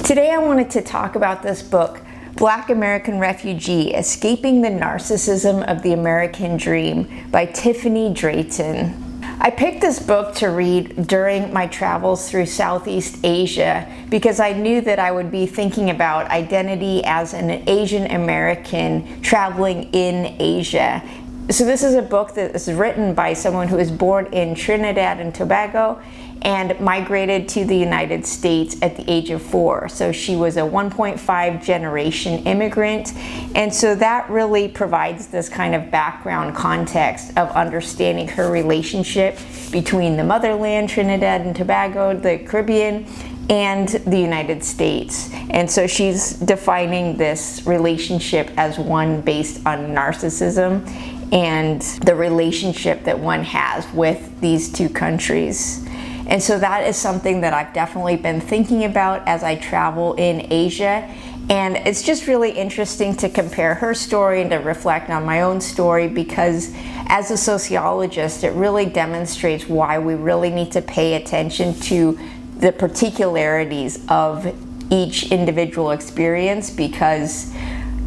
Today I wanted to talk about this book, Black American Refugee, Escaping the Narcissism of the American Dream by Tiffanie Drayton. I picked this book to read during my travels through Southeast Asia because I knew that I would be thinking about identity as an Asian American traveling in Asia. So this is a book that is written by someone who was born in Trinidad and Tobago and migrated to the United States at the age of 4. So she was a 1.5 generation immigrant. And so that really provides this kind of background context of understanding her relationship between the motherland, Trinidad and Tobago, the Caribbean, and the United States. And so she's defining this relationship as one based on narcissism and the relationship that one has with these two countries. And so that is something that I've definitely been thinking about as I travel in Asia. And it's just really interesting to compare her story and to reflect on my own story, because as a sociologist, it really demonstrates why we really need to pay attention to the particularities of each individual experience, because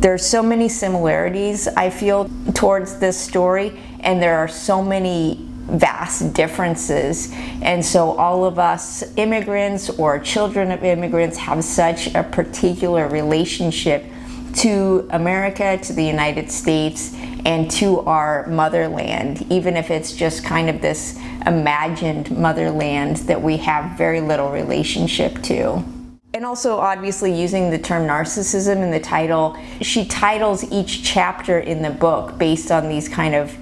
there's so many similarities, I feel, towards this story, and there are so many vast differences. And so all of us immigrants or children of immigrants have such a particular relationship to America, to the United States, and to our motherland, even if it's just kind of this imagined motherland that we have very little relationship to. And also, obviously, using the term narcissism in the title, she titles each chapter in the book based on these kind of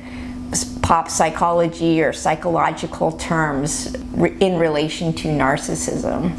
pop psychology or psychological terms in relation to narcissism.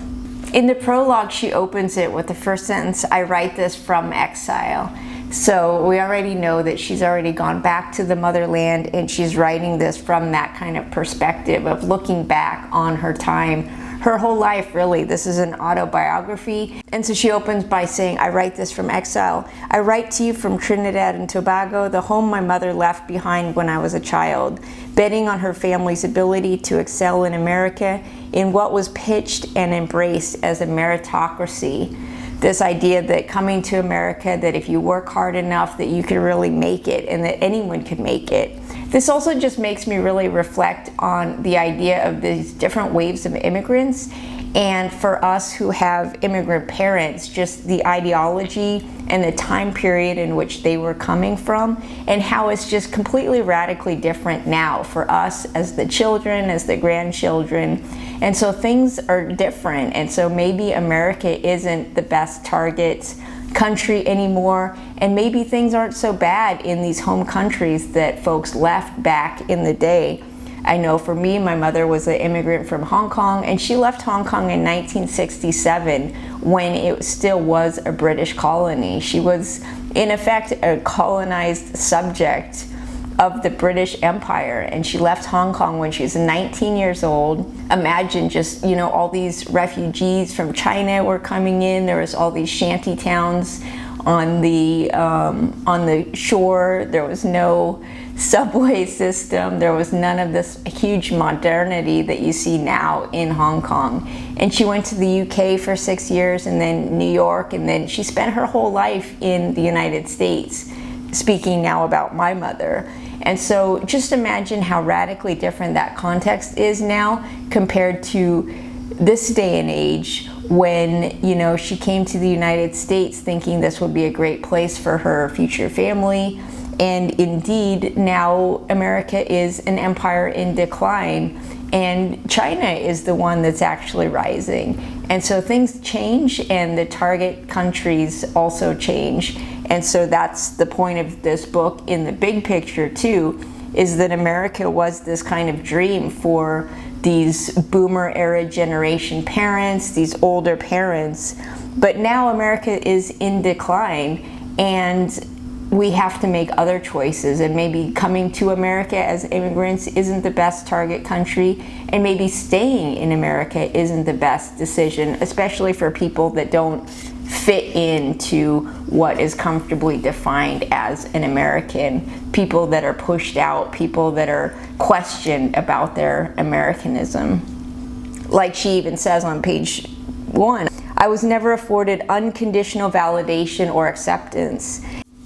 In the prologue, she opens it with the first sentence, "I write this from exile." So we already know that she's already gone back to the motherland, and she's writing this from that kind of perspective of looking back on her time, her whole life, really. This is an autobiography. And so she opens by saying, "I write this from exile. I write to you from Trinidad and Tobago, the home my mother left behind when I was a child, betting on her family's ability to excel in America in what was pitched and embraced as a meritocracy." This idea that coming to America, that if you work hard enough, that you could really make it and that anyone could make it. This also just makes me really reflect on the idea of these different waves of immigrants, and for us who have immigrant parents, just the ideology and the time period in which they were coming from, and how it's just completely radically different now for us as the children, as the grandchildren. And so things are different, and so maybe America isn't the best target country anymore, and maybe things aren't so bad in these home countries that folks left back in the day. I know for me, my mother was an immigrant from Hong Kong, and she left Hong Kong in 1967 when it still was a British colony. She was, in effect, a colonized subject of the British Empire, and she left Hong Kong when she was 19 years old. Imagine just, all these refugees from China were coming in. There was all these shanty towns on the shore. There was no subway system. There was none of this huge modernity that you see now in Hong Kong. And she went to the UK for 6 years, and then New York, and then she spent her whole life in the United States, speaking now about my mother. And so just imagine how radically different that context is now compared to this day and age when, she came to the United States thinking this would be a great place for her future family. And indeed, now America is an empire in decline, and China is the one that's actually rising. And so things change, and the target countries also change. And so that's the point of this book in the big picture too, is that America was this kind of dream for these boomer era generation parents, these older parents. But now America is in decline, and we have to make other choices, and maybe coming to America as immigrants isn't the best target country, and maybe staying in America isn't the best decision, especially for people that don't fit into what is comfortably defined as an American, people that are pushed out, people that are questioned about their Americanism. Like she even says on page 1, I was never afforded unconditional validation or acceptance.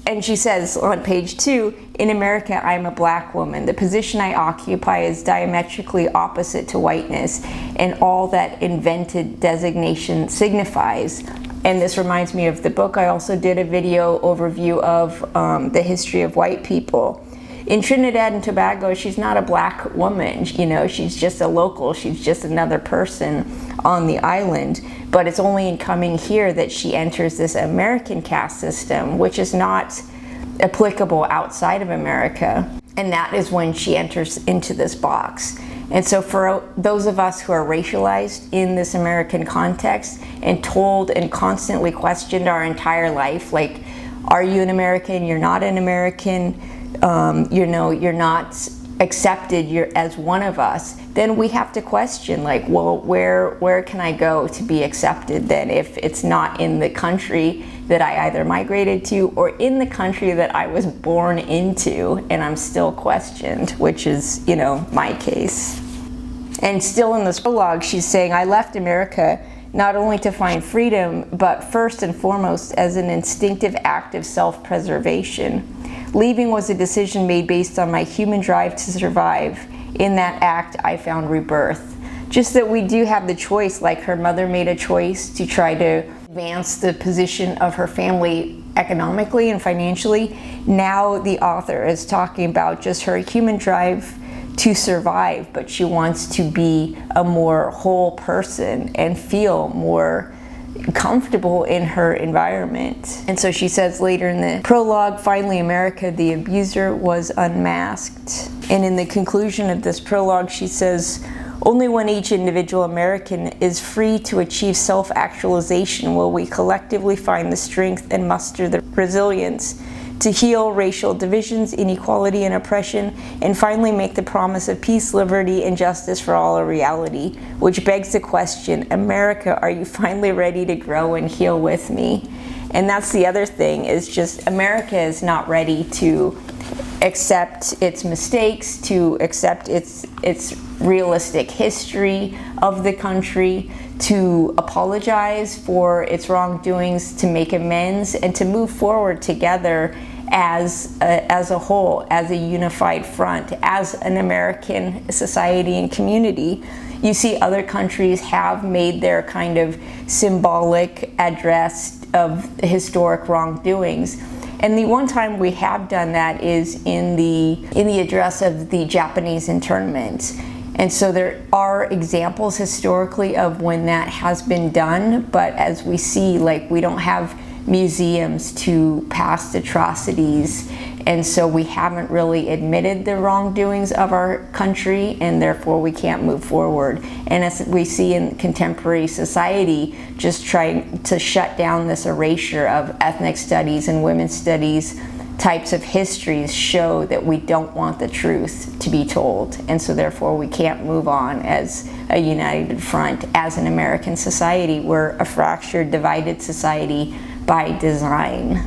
And she says on page 2, in America, I am a black woman. The position I occupy is diametrically opposite to whiteness and all that invented designation signifies. And this reminds me of the book. I also did a video overview of the history of white people. In Trinidad and Tobago, she's not a black woman, you know, she's just a local, she's just another person on the island. But it's only in coming here that she enters this American caste system, which is not applicable outside of America. And that is when she enters into this box. And so for those of us who are racialized in this American context and told and constantly questioned our entire life, like, are you an American? You're not an American. You know, you're not accepted, you're as one of us, then we have to question, like, well, where can I go to be accepted then if it's not in the country that I either migrated to or in the country that I was born into and I'm still questioned, which is, you know, my case. And still in this prologue, she's saying, I left America not only to find freedom, but first and foremost as an instinctive act of self-preservation. Leaving was a decision made based on my human drive to survive. In that act, I found rebirth. Just that we do have the choice, like her mother made a choice to try to advance the position of her family economically and financially. Now the author is talking about just her human drive to survive, but she wants to be a more whole person and feel more comfortable in her environment. And so she says later in the prologue, finally America, the abuser, was unmasked. And in the conclusion of this prologue, she says, only when each individual American is free to achieve self-actualization will we collectively find the strength and muster the resilience to heal racial divisions, inequality, and oppression, and finally make the promise of peace, liberty, and justice for all a reality, which begs the question, America, are you finally ready to grow and heal with me? And that's the other thing, is just America is not ready to accept its mistakes, to accept its realistic history of the country, to apologize for its wrongdoings, to make amends, and to move forward together as a whole, as a unified front, as an American society and community. You see other countries have made their kind of symbolic address of historic wrongdoings. And the one time we have done that is in the address of the Japanese internment. And so there are examples historically of when that has been done, but as we see, like, we don't have museums to past atrocities, and so we haven't really admitted the wrongdoings of our country, and therefore we can't move forward. And as we see in contemporary society, just trying to shut down this erasure of ethnic studies and women's studies types of histories show that we don't want the truth to be told, and so therefore we can't move on as a united front as an American society. We're a fractured, divided society by design.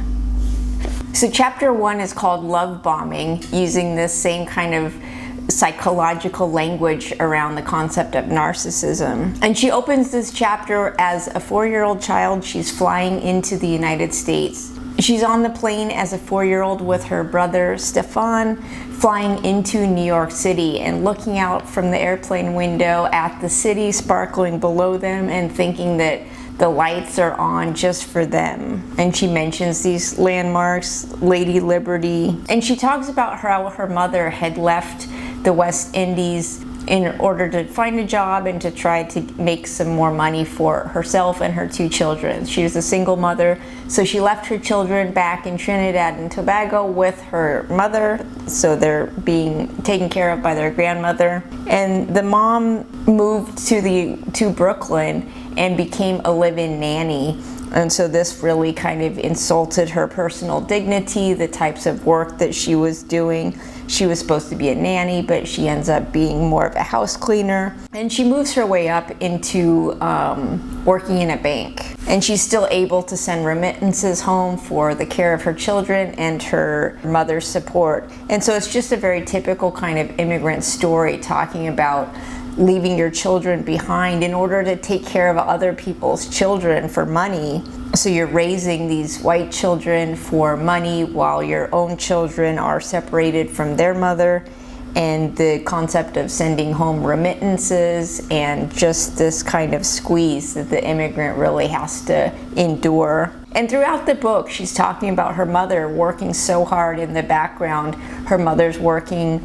So chapter 1 is called Love Bombing, using this same kind of psychological language around the concept of narcissism. And she opens this chapter as a 4-year-old child. She's flying into the United States. She's on the plane as a 4-year-old with her brother Stefan, flying into New York City and looking out from the airplane window at the city sparkling below them and thinking that the lights are on just for them. And she mentions these landmarks, Lady Liberty. And she talks about how her mother had left the West Indies in order to find a job and to try to make some more money for herself and her 2 children. She was a single mother, so she left her children back in Trinidad and Tobago with her mother, so they're being taken care of by their grandmother. And the mom moved to Brooklyn and became a live-in nanny. And so this really kind of insulted her personal dignity, the types of work that she was doing. She was supposed to be a nanny, but she ends up being more of a house cleaner. And she moves her way up into working in a bank. And she's still able to send remittances home for the care of her children and her mother's support. And so it's just a very typical kind of immigrant story, talking about leaving your children behind in order to take care of other people's children for money. So you're raising these white children for money while your own children are separated from their mother, and the concept of sending home remittances and just this kind of squeeze that the immigrant really has to endure. And throughout the book, she's talking about her mother working so hard in the background. Her mother's working,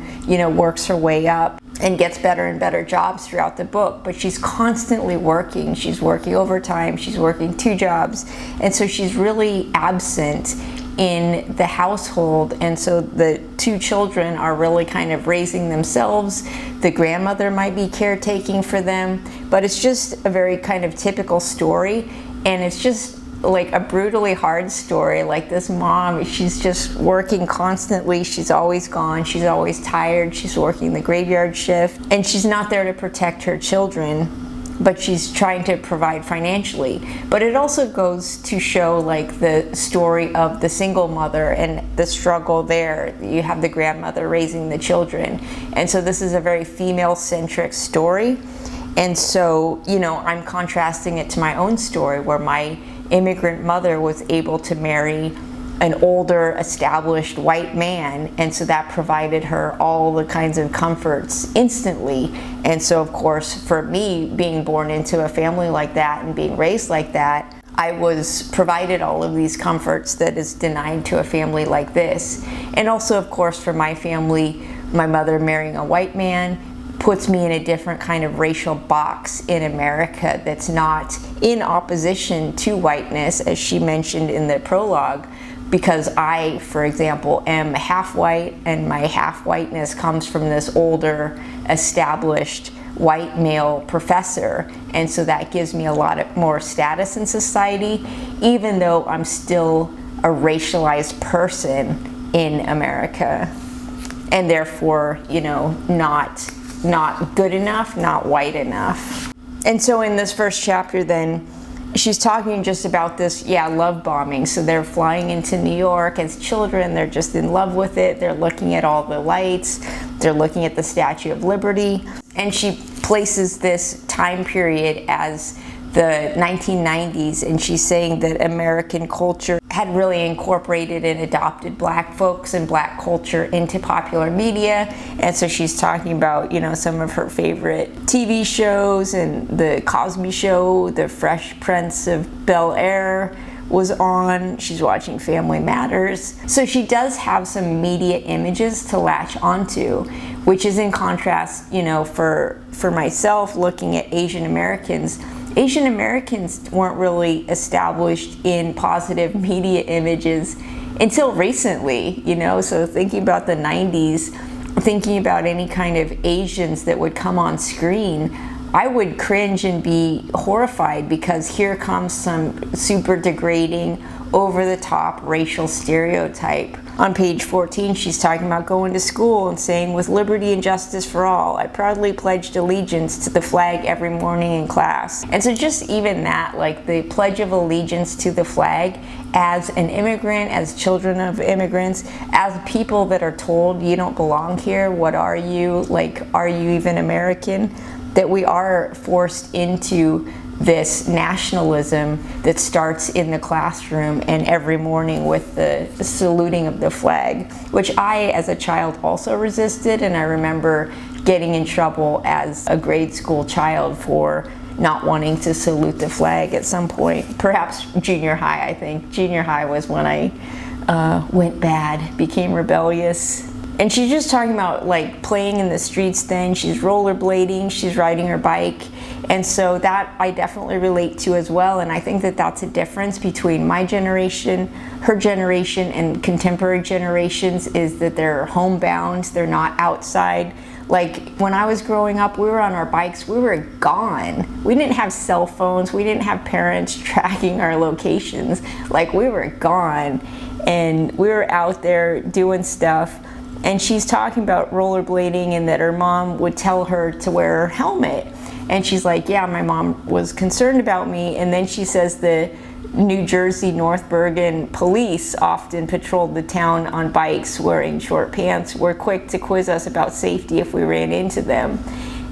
works her way up and gets better and better jobs throughout the book, but she's constantly working. She's working overtime, she's working 2 jobs, and so she's really absent in the household, and so the 2 children are really kind of raising themselves. The grandmother might be caretaking for them, but it's just a very kind of typical story, and it's just like a brutally hard story. Like this mom, she's just working constantly, she's always gone, she's always tired, she's working the graveyard shift, and she's not there to protect her children, but she's trying to provide financially. But it also goes to show like the story of the single mother and the struggle there. You have the grandmother raising the children. And so this is a very female-centric story. And so, I'm contrasting it to my own story where my immigrant mother was able to marry an older, established white man, and so that provided her all the kinds of comforts instantly. And so, of course, for me, being born into a family like that and being raised like that, I was provided all of these comforts that is denied to a family like this. And also, of course, for my family, my mother marrying a white man puts me in a different kind of racial box in America that's not in opposition to whiteness, as she mentioned in the prologue, because I, for example, am half white, and my half whiteness comes from this older, established white male professor, and so that gives me a lot more status in society, even though I'm still a racialized person in America, and therefore, not good enough, not white enough. And so in this first chapter then, she's talking just about this, love bombing. So they're flying into New York as children, they're just in love with it, they're looking at all the lights, they're looking at the Statue of Liberty, and she places this time period as the 1990s, and she's saying that American culture had really incorporated and adopted black folks and black culture into popular media. And so she's talking about, some of her favorite TV shows, and the Cosby Show, the Fresh Prince of Bel-Air was on. She's watching Family Matters. So she does have some media images to latch onto, which is in contrast, for myself looking at Asian Americans. Asian Americans weren't really established in positive media images until recently, so thinking about the 90s, thinking about any kind of Asians that would come on screen, I would cringe and be horrified, because here comes some super degrading, over-the-top racial stereotype. On page 14, she's talking about going to school and saying, "With liberty and justice for all, I proudly pledged allegiance to the flag every morning in class." And so just even that, like the pledge of allegiance to the flag, as an immigrant, as children of immigrants, as people that are told you don't belong here, what are you? Like, are you even American? That we are forced into this nationalism that starts in the classroom and every morning with the saluting of the flag, which I, as a child, also resisted. And I remember getting in trouble as a grade school child for not wanting to salute the flag at some point. Perhaps junior high, I think. Junior high was when I went bad, became rebellious. And she's just talking about like playing in the streets then. She's rollerblading, she's riding her bike. And so that I definitely relate to as well. And I think that that's a difference between my generation, her generation, and contemporary generations, is that they're homebound, they're not outside. Like when I was growing up, we were on our bikes, we were gone. We didn't have cell phones, we didn't have parents tracking our locations. Like we were gone and we were out there doing stuff. And she's talking about rollerblading and that her mom would tell her to wear her helmet. And she's like, yeah, my mom was concerned about me. And then she says the New Jersey, North Bergen police often patrolled the town on bikes wearing short pants, were quick to quiz us about safety if we ran into them.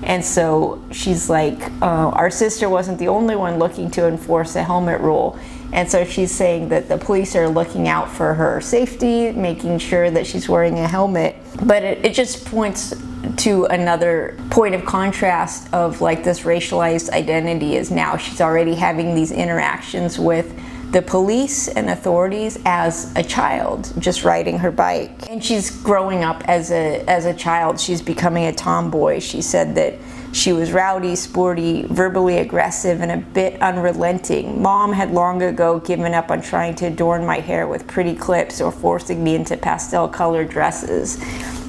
And so she's like, our sister wasn't the only one looking to enforce a helmet rule. And so she's saying that the police are looking out for her safety, making sure that she's wearing a helmet. But it just points to another point of contrast of like this racialized identity is now she's already having these interactions with the police and authorities as a child, just riding her bike. And she's growing up as a child. She's becoming a tomboy. She said that she was rowdy, sporty, verbally aggressive, and a bit unrelenting. Mom had long ago given up on trying to adorn my hair with pretty clips or forcing me into pastel-colored dresses.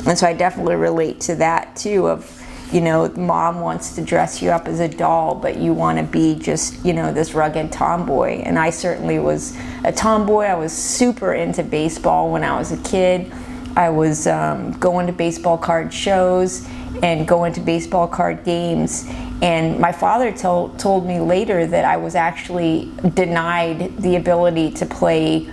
And so I definitely relate to that too, of, you know, mom wants to dress you up as a doll, but you want to be just, you know, this rugged tomboy. And I certainly was a tomboy. I was super into baseball when I was a kid. I was going to baseball card shows and going to baseball card games. And my father told me later that I was actually denied the ability to play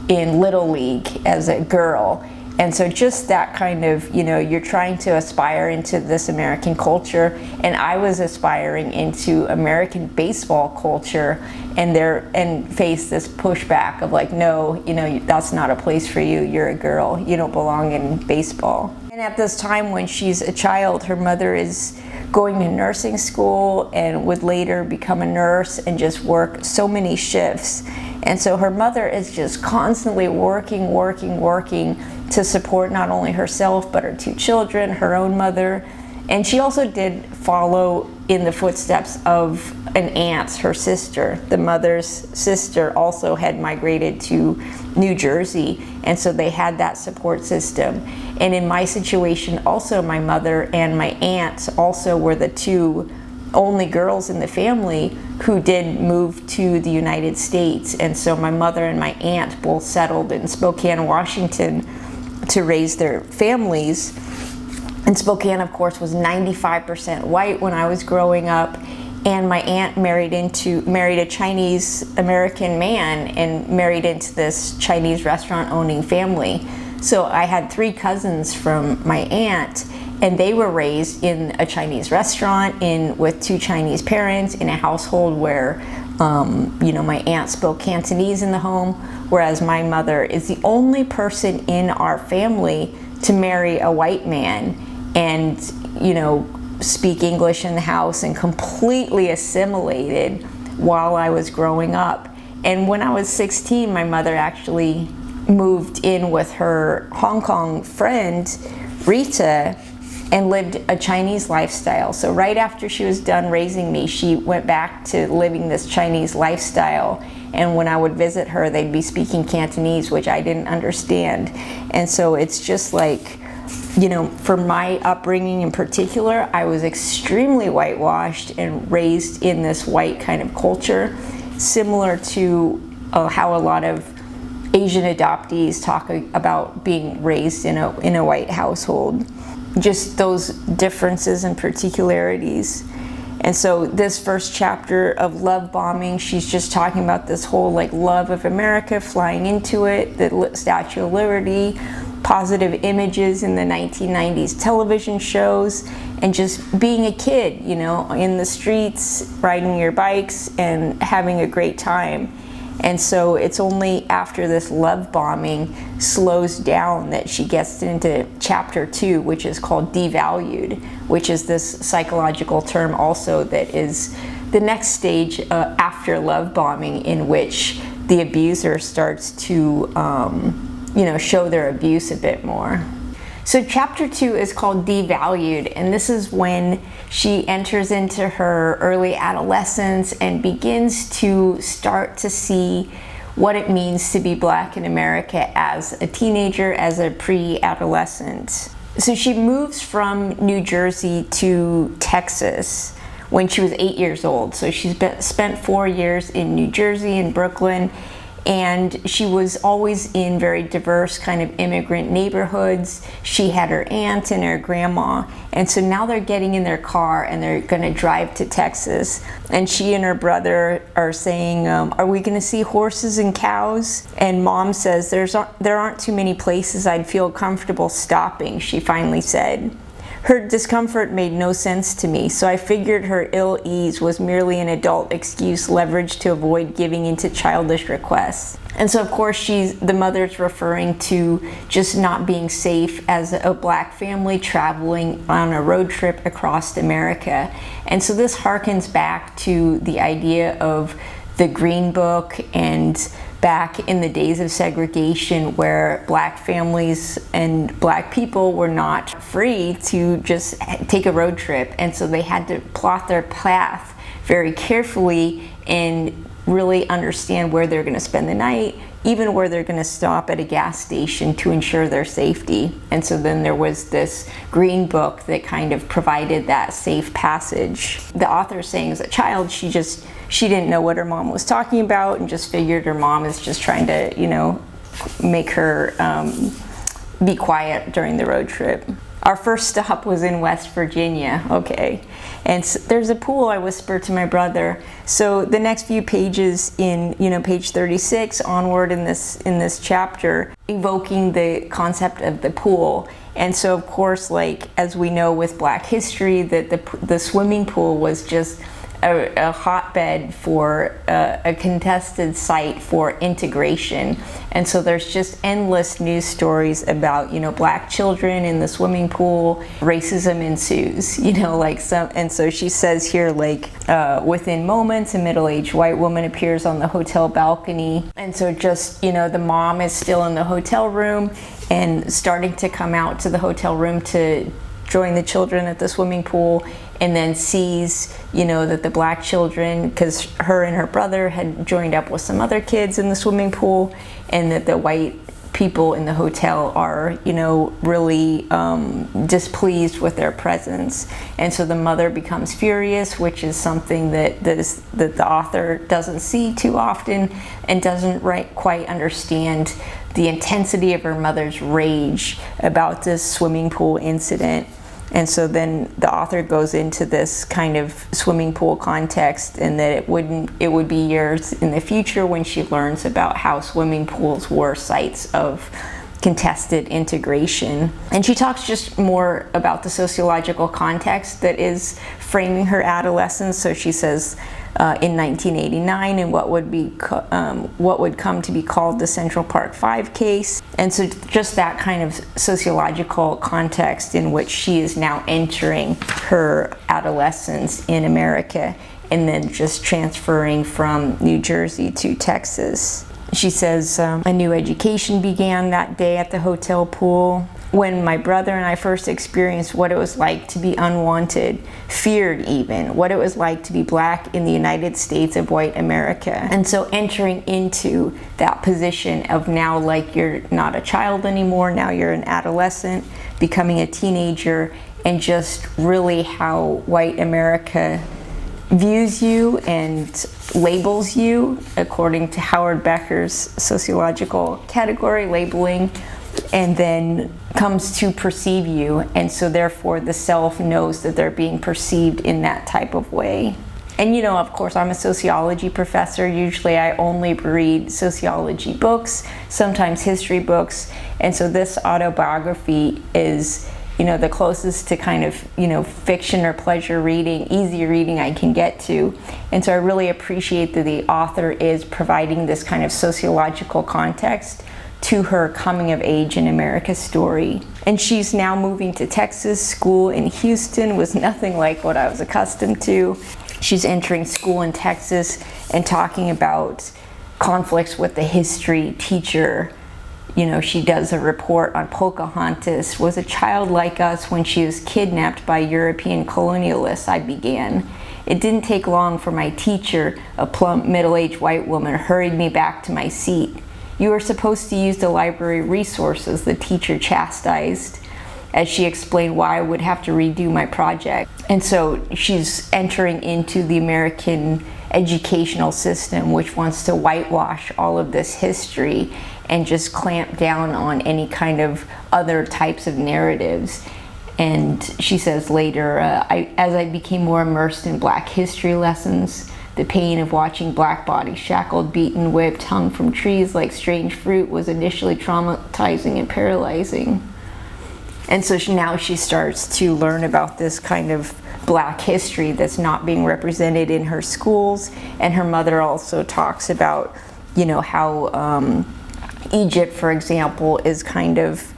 in Little League as a girl. And so just that kind of, you know, you're trying to aspire into this American culture, and I was aspiring into American baseball culture, and face this pushback of like, no, you know, that's not a place for you. You're a girl. You don't belong in baseball. And at this time when she's a child, her mother is going to nursing school and would later become a nurse and just work so many shifts. And so her mother is just constantly working to support not only herself, but her two children, her own mother. And she also did follow in the footsteps of an aunt, her sister. The mother's sister also had migrated to New Jersey, and so they had that support system. And in my situation, also my mother and my aunt also were the two only girls in the family who did move to the United States. And so my mother and my aunt both settled in Spokane, Washington to raise their families. And Spokane, of course, was 95% white when I was growing up. And my aunt married a Chinese American man and married into this Chinese restaurant owning family. So I had 3 cousins from my aunt, and they were raised in a Chinese restaurant with 2 Chinese parents in a household where you know, my aunt spoke Cantonese in the home, whereas my mother is the only person in our family to marry a white man and, you know, speak English in the house, and completely assimilated while I was growing up. And when I was 16, my mother actually moved in with her Hong Kong friend, Rita, and lived a Chinese lifestyle. So right after she was done raising me, she went back to living this Chinese lifestyle. And when I would visit her, they'd be speaking Cantonese, which I didn't understand. And so it's just like, you know, for my upbringing in particular, I was extremely whitewashed and raised in this white kind of culture, similar to how a lot of Asian adoptees talk about being raised in a white household. Just those differences and particularities. And so this first chapter of Love Bombing, she's just talking about this whole like love of America, flying into it, the Statue of Liberty, positive images in the 1990s television shows, and just being a kid, you know, in the streets, riding your bikes and having a great time. And so it's only after this love bombing slows down that she gets into chapter 2, which is called Devalued, which is this psychological term also that is the next stage after love bombing, in which the abuser starts to you know, show their abuse a bit more. So chapter 2 is called Devalued, and this is when she enters into her early adolescence and begins to start to see what it means to be Black in America as a teenager, as a pre-adolescent. So she moves from New Jersey to Texas when she was 8 years old. So she's spent 4 years in New Jersey and Brooklyn, and she was always in very diverse kind of immigrant neighborhoods. She had her aunt and her grandma, and so now they're getting in their car and they're gonna drive to Texas, and she and her brother are saying, are we gonna see horses and cows? And mom says, there aren't too many places I'd feel comfortable stopping, she finally said. Her discomfort made no sense to me, so I figured her ill ease was merely an adult excuse leveraged to avoid giving into childish requests. And so of course the mother's referring to just not being safe as a Black family traveling on a road trip across America. And so this harkens back to the idea of the Green Book and back in the days of segregation, where Black families and Black people were not free to just take a road trip. And so they had to plot their path very carefully and really understand where they're going to spend the night, even where they're going to stop at a gas station to ensure their safety. And so then there was this Green Book that kind of provided that safe passage. The author is saying as a child, she didn't know what her mom was talking about and just figured her mom is just trying to, make her be quiet during the road trip. Our first stop was in West Virginia, okay. And so there's a pool, I whispered to my brother. So the next few pages in, page 36 onward in this chapter, evoking the concept of the pool. And so of course, like, as we know with Black history, that the swimming pool was just a hotbed for a contested site for integration. And so there's just endless news stories about, Black children in the swimming pool. Racism ensues, and so she says here, within moments, a middle-aged white woman appears on the hotel balcony. And so just, the mom is still in the hotel room and starting to come out to the hotel room to join the children at the swimming pool, and then sees, that the Black children, because her and her brother had joined up with some other kids in the swimming pool, and that the white people in the hotel are, really displeased with their presence. And so the mother becomes furious, which is something that the author doesn't see too often and doesn't quite understand the intensity of her mother's rage about this swimming pool incident. And so then the author goes into this kind of swimming pool context, and that it would be years in the future when she learns about how swimming pools were sites of contested integration. And she talks just more about the sociological context that is framing her adolescence. So she says, in 1989, in what would come to be called the Central Park 5 case. And so just that kind of sociological context in which she is now entering her adolescence in America, and then just transferring from New Jersey to Texas. She says, a new education began that day at the hotel pool, when my brother and I first experienced what it was like to be unwanted, feared even, what it was like to be Black in the United States of white America. And so entering into that position of now, like, you're not a child anymore, now you're an adolescent, becoming a teenager, and just really how white America views you and labels you according to Howard Becker's sociological category labeling, and then comes to perceive you. And so therefore the self knows that they're being perceived in that type of way. And of course, I'm a sociology professor. Usually I only read sociology books, sometimes history books. And so this autobiography is the closest to kind of, fiction or pleasure reading, easy reading I can get to. And so I really appreciate that the author is providing this kind of sociological context to her coming of age in America story. And she's now moving to Texas. School in Houston was nothing like what I was accustomed to. She's entering school in Texas and talking about conflicts with the history teacher. She does a report on Pocahontas, was a child like us when she was kidnapped by European colonialists, I began. It didn't take long for my teacher, a plump, middle-aged white woman, hurried me back to my seat. You are supposed to use the library resources, the teacher chastised, as she explained why I would have to redo my project. And so she's entering into the American educational system, which wants to whitewash all of this history and just clamp down on any kind of other types of narratives. And she says later, as I became more immersed in Black history lessons, the pain of watching Black bodies shackled, beaten, whipped, hung from trees like strange fruit was initially traumatizing and paralyzing. And so now she starts to learn about this kind of Black history that's not being represented in her schools. And her mother also talks about, how Egypt, for example, is kind of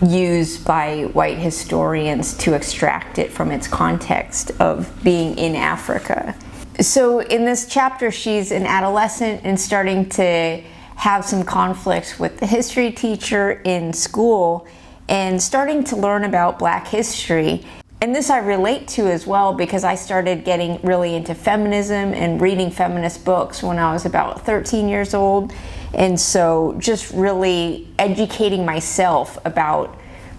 used by white historians to extract it from its context of being in Africa. So in this chapter, she's an adolescent and starting to have some conflicts with the history teacher in school and starting to learn about Black history. And this I relate to as well because I started getting really into feminism and reading feminist books when I was about 13 years old. And so just really educating myself about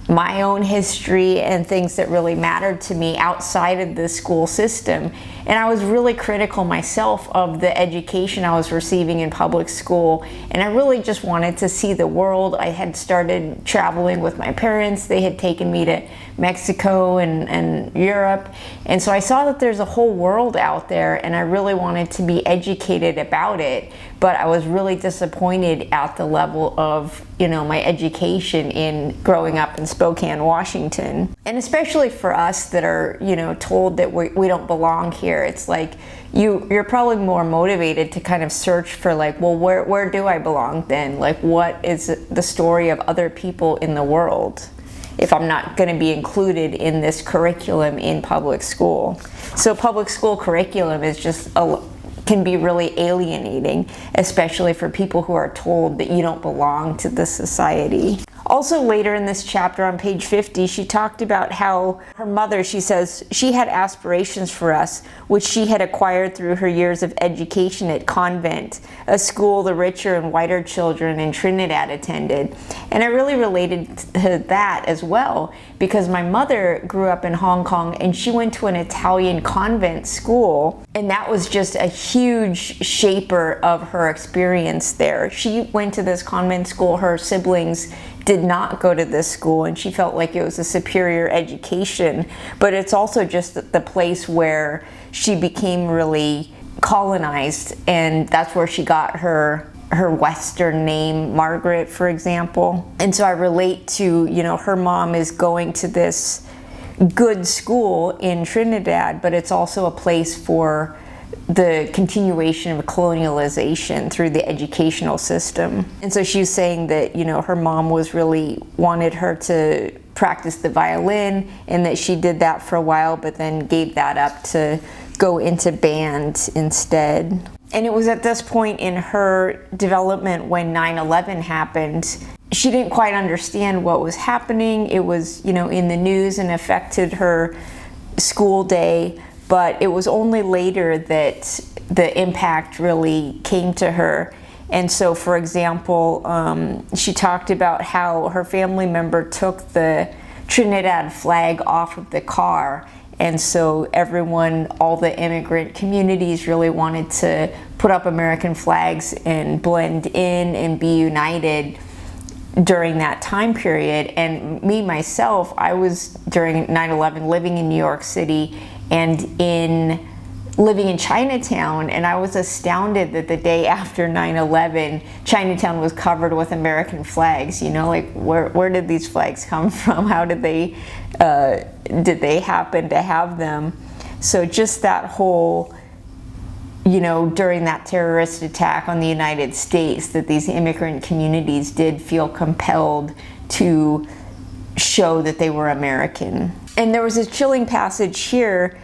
my own history and things that really mattered to me outside of the school system. And I was really critical myself of the education I was receiving in public school. And I really just wanted to see the world. I had started traveling with my parents. They had taken me to Mexico and Europe. And so I saw that there's a whole world out there and I really wanted to be educated about it. But I was really disappointed at the level of, my education in growing up in Spokane, Washington. And especially for us that are, told that we don't belong here, it's like you're probably more motivated to kind of search for where do I belong then? What is the story of other people in the world if I'm not going to be included in this curriculum in public school? So public school curriculum is just can be really alienating, especially for people who are told that you don't belong to the society. Also later in this chapter on page 50, she talked about how her mother, she says, she had aspirations for us, which she had acquired through her years of education at convent, a school the richer and whiter children in Trinidad attended. And I really related to that as well, because my mother grew up in Hong Kong and she went to an Italian convent school, and that was just a huge shaper of her experience there. She went to this convent school, her siblings did not go to this school, and she felt like it was a superior education, but it's also just the place where she became really colonized, and that's where she got her Western name, Margaret, for example. And so I relate to, her mom is going to this good school in Trinidad, but it's also a place for the continuation of colonialization through the educational system. And so she was saying that, her mom wanted her to practice the violin, and that she did that for a while, but then gave that up to go into band instead. And it was at this point in her development when 9/11 happened. She didn't quite understand what was happening. It was, in the news and affected her school day. But it was only later that the impact really came to her. And so, for example, she talked about how her family member took the Trinidad flag off of the car. And so all the immigrant communities really wanted to put up American flags and blend in and be united during that time period. And me, myself, I was during 9/11 living in New York City and living in Chinatown, and I was astounded that the day after 9/11, Chinatown was covered with American flags. Where did these flags come from? How did they happen to have them? So just that whole, during that terrorist attack on the United States, that these immigrant communities did feel compelled to show that they were American. And there was a chilling passage here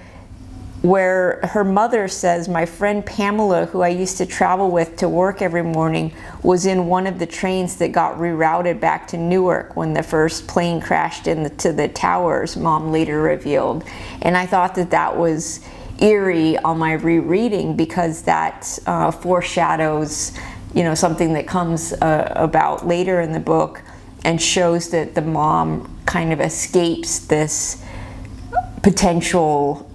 where her mother says, my friend Pamela, who I used to travel with to work every morning, was in one of the trains that got rerouted back to Newark when the first plane crashed into the towers, Mom later revealed. And I thought that was eerie on my rereading, because that foreshadows, something that comes about later in the book, and shows that the mom kind of escapes this potential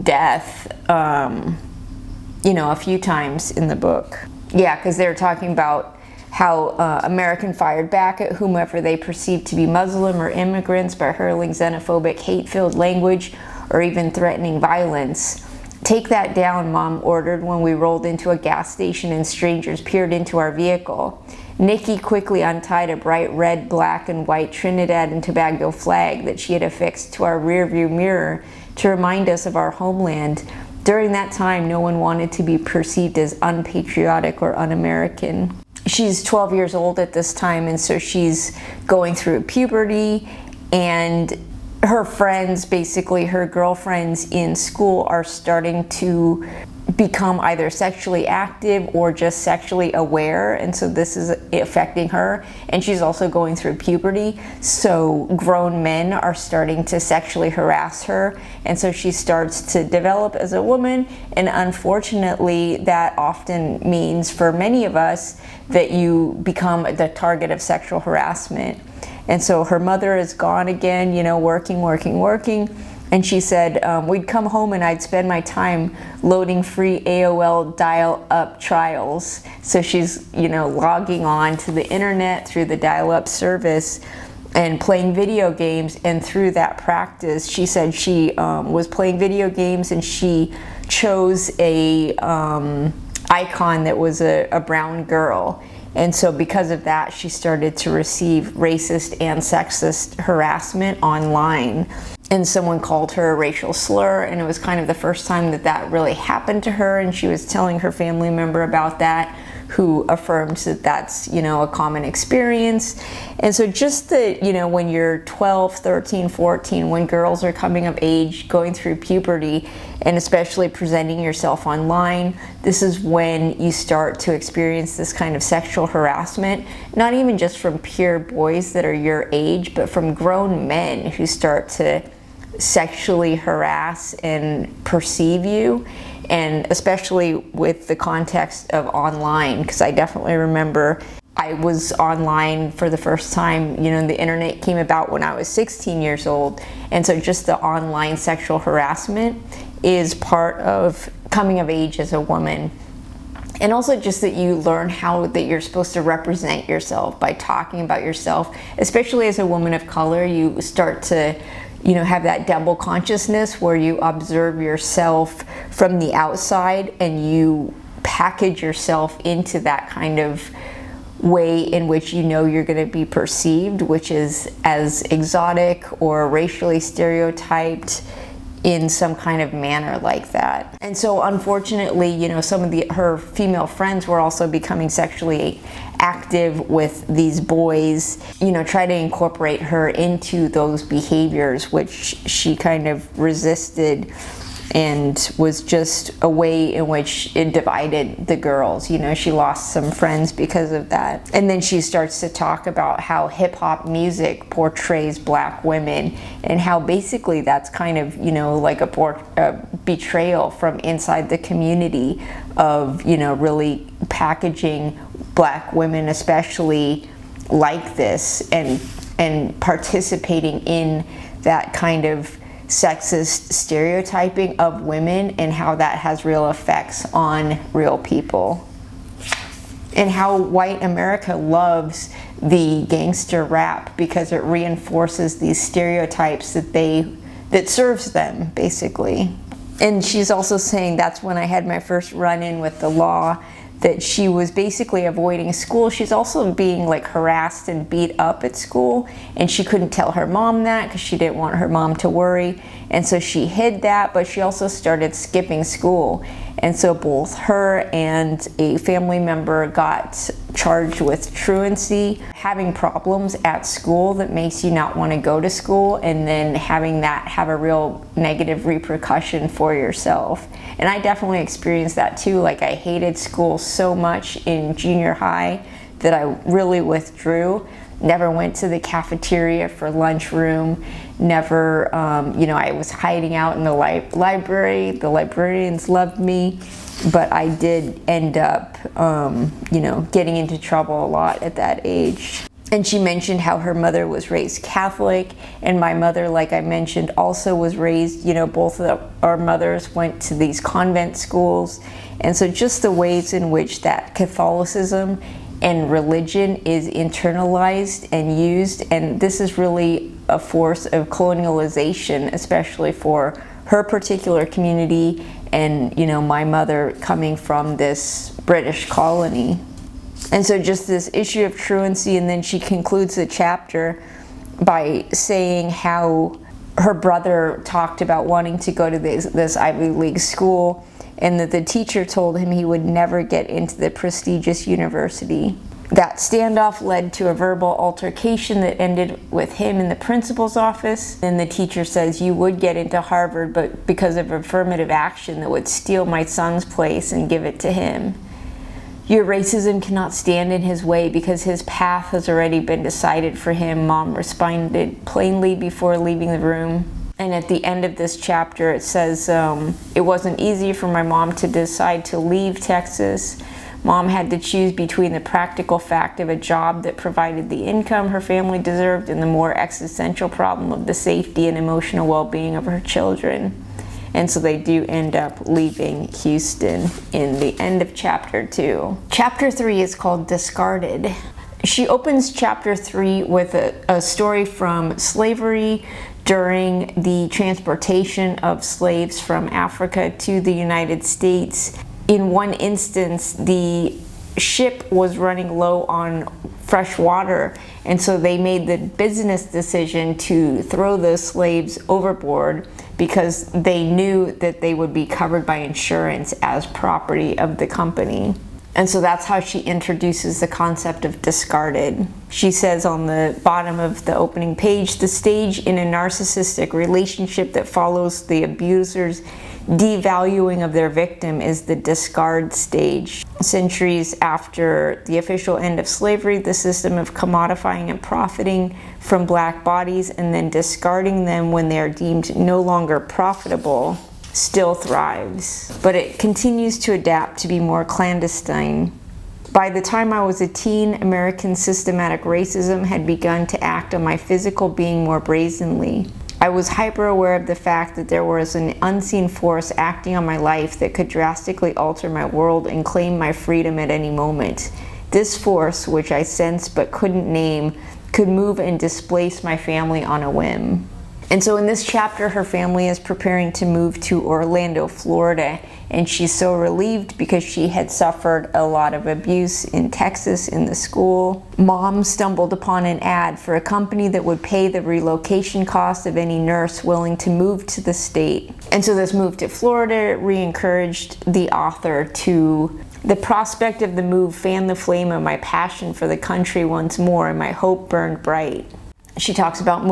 death, a few times in the book. Yeah, because they're talking about how American fired back at whomever they perceived to be Muslim or immigrants by hurling xenophobic, hate-filled language or even threatening violence. Take that down, Mom ordered when we rolled into a gas station and strangers peered into our vehicle. Nikki quickly untied a bright red, black, and white Trinidad and Tobago flag that she had affixed to our rearview mirror to remind us of our homeland. During that time, no one wanted to be perceived as unpatriotic or un-American. She's 12 years old at this time, and so she's going through puberty, and her friends, basically her girlfriends in school, are starting to become either sexually active or just sexually aware, and so this is affecting her. And she's also going through puberty, so grown men are starting to sexually harass her, and so she starts to develop as a woman. And unfortunately, that often means for many of us that you become the target of sexual harassment. And so her mother is gone again, you know, working. And she said, we'd come home and I'd spend my time loading free AOL dial-up trials. So she's, you know, logging on to the internet through the dial-up service and playing video games. And through that practice, she said she was playing video games, and she chose a icon that was a brown girl. And so because of that, she started to receive racist and sexist harassment online. And someone called her a racial slur, and it was kind of the first time that that really happened to her. And she was telling her family member about that, who affirmed that that's, you know, a common experience. And so just that, you know, when you're 12, 13, 14, when girls are coming of age, going through puberty, and especially presenting yourself online, this is when you start to experience this kind of sexual harassment, not even just from pure boys that are your age, but from grown men who start to sexually harass and perceive you. And especially with the context of online, because I definitely remember I was online for the first time, you know, the internet came about when I was 16 years old. And so just the online sexual harassment is part of coming of age as a woman. And also just that you learn how that you're supposed to represent yourself by talking about yourself, especially as a woman of color. You start to, you know, have that double consciousness where you observe yourself from the outside and you package yourself into that kind of way in which you know you're going to be perceived, which is as exotic or racially stereotyped in some kind of manner like that. And so unfortunately, you know, some of her female friends were also becoming sexually active with these boys, you know, try to incorporate her into those behaviors, which she kind of resisted, and was just a way in which it divided the girls. You know, she lost some friends because of that. And then she starts to talk about how hip-hop music portrays black women, and how basically that's kind of, you know, like a betrayal from inside the community of, you know, really packaging black women especially like this, and participating in that kind of sexist stereotyping of women, and how that has real effects on real people. And how white America loves the gangster rap because it reinforces these stereotypes that serves them, basically. And she's also saying that's when I had my first run-in with the law, that she was basically avoiding school. She's also being like harassed and beat up at school, and she couldn't tell her mom that because she didn't want her mom to worry. And so she hid that, but she also started skipping school. And so both her and a family member got charged with truancy, having problems at school that makes you not want to go to school, and then having that have a real negative repercussion for yourself. And I definitely experienced that too. Like, I hated school so much in junior high that I really withdrew. Never went to the cafeteria for lunchroom. Never, you know, I was hiding out in the library. The librarians loved me, but I did end up, you know, getting into trouble a lot at that age. And she mentioned how her mother was raised Catholic, and my mother, like I mentioned, also was raised, you know, both of our mothers went to these convent schools. And so just the ways in which that Catholicism and religion is internalized and used, and this is really a force of colonialization, especially for her particular community, and, you know, my mother coming from this British colony. And so just this issue of truancy, and then she concludes the chapter by saying how her brother talked about wanting to go to this Ivy League school, and that the teacher told him he would never get into the prestigious university. That standoff led to a verbal altercation that ended with him in the principal's office. And the teacher says, "You would get into Harvard, but because of affirmative action that would steal my son's place and give it to him. Your racism cannot stand in his way because his path has already been decided for him," Mom responded plainly before leaving the room. And at the end of this chapter it says, "It wasn't easy for my mom to decide to leave Texas. Mom had to choose between the practical fact of a job that provided the income her family deserved and the more existential problem of the safety and emotional well-being of her children." And so they do end up leaving Houston in the end of chapter 2. Chapter 3 is called Discarded. She opens chapter 3 with a story from slavery during the transportation of slaves from Africa to the United States. In one instance, the ship was running low on fresh water, and so they made the business decision to throw those slaves overboard because they knew that they would be covered by insurance as property of the company. And so that's how she introduces the concept of discarded. She says on the bottom of the opening page, "The stage in a narcissistic relationship that follows the abuser's devaluing of their victim is the discard stage. Centuries after the official end of slavery, the system of commodifying and profiting from black bodies and then discarding them when they are deemed no longer profitable still thrives, but it continues to adapt to be more clandestine. By the time I was a teen, American systematic racism had begun to act on my physical being more brazenly. I was hyper aware of the fact that there was an unseen force acting on my life that could drastically alter my world and claim my freedom at any moment. This force, which I sensed but couldn't name, could move and displace my family on a whim." And so in this chapter, her family is preparing to move to Orlando, Florida, and she's so relieved because she had suffered a lot of abuse in Texas in the school. Mom stumbled upon an ad for a company that would pay the relocation cost of any nurse willing to move to the state. And so this move to Florida re-encouraged the author to the prospect of the move fanned the flame of my passion for the country once more, and my hope burned bright. She talks about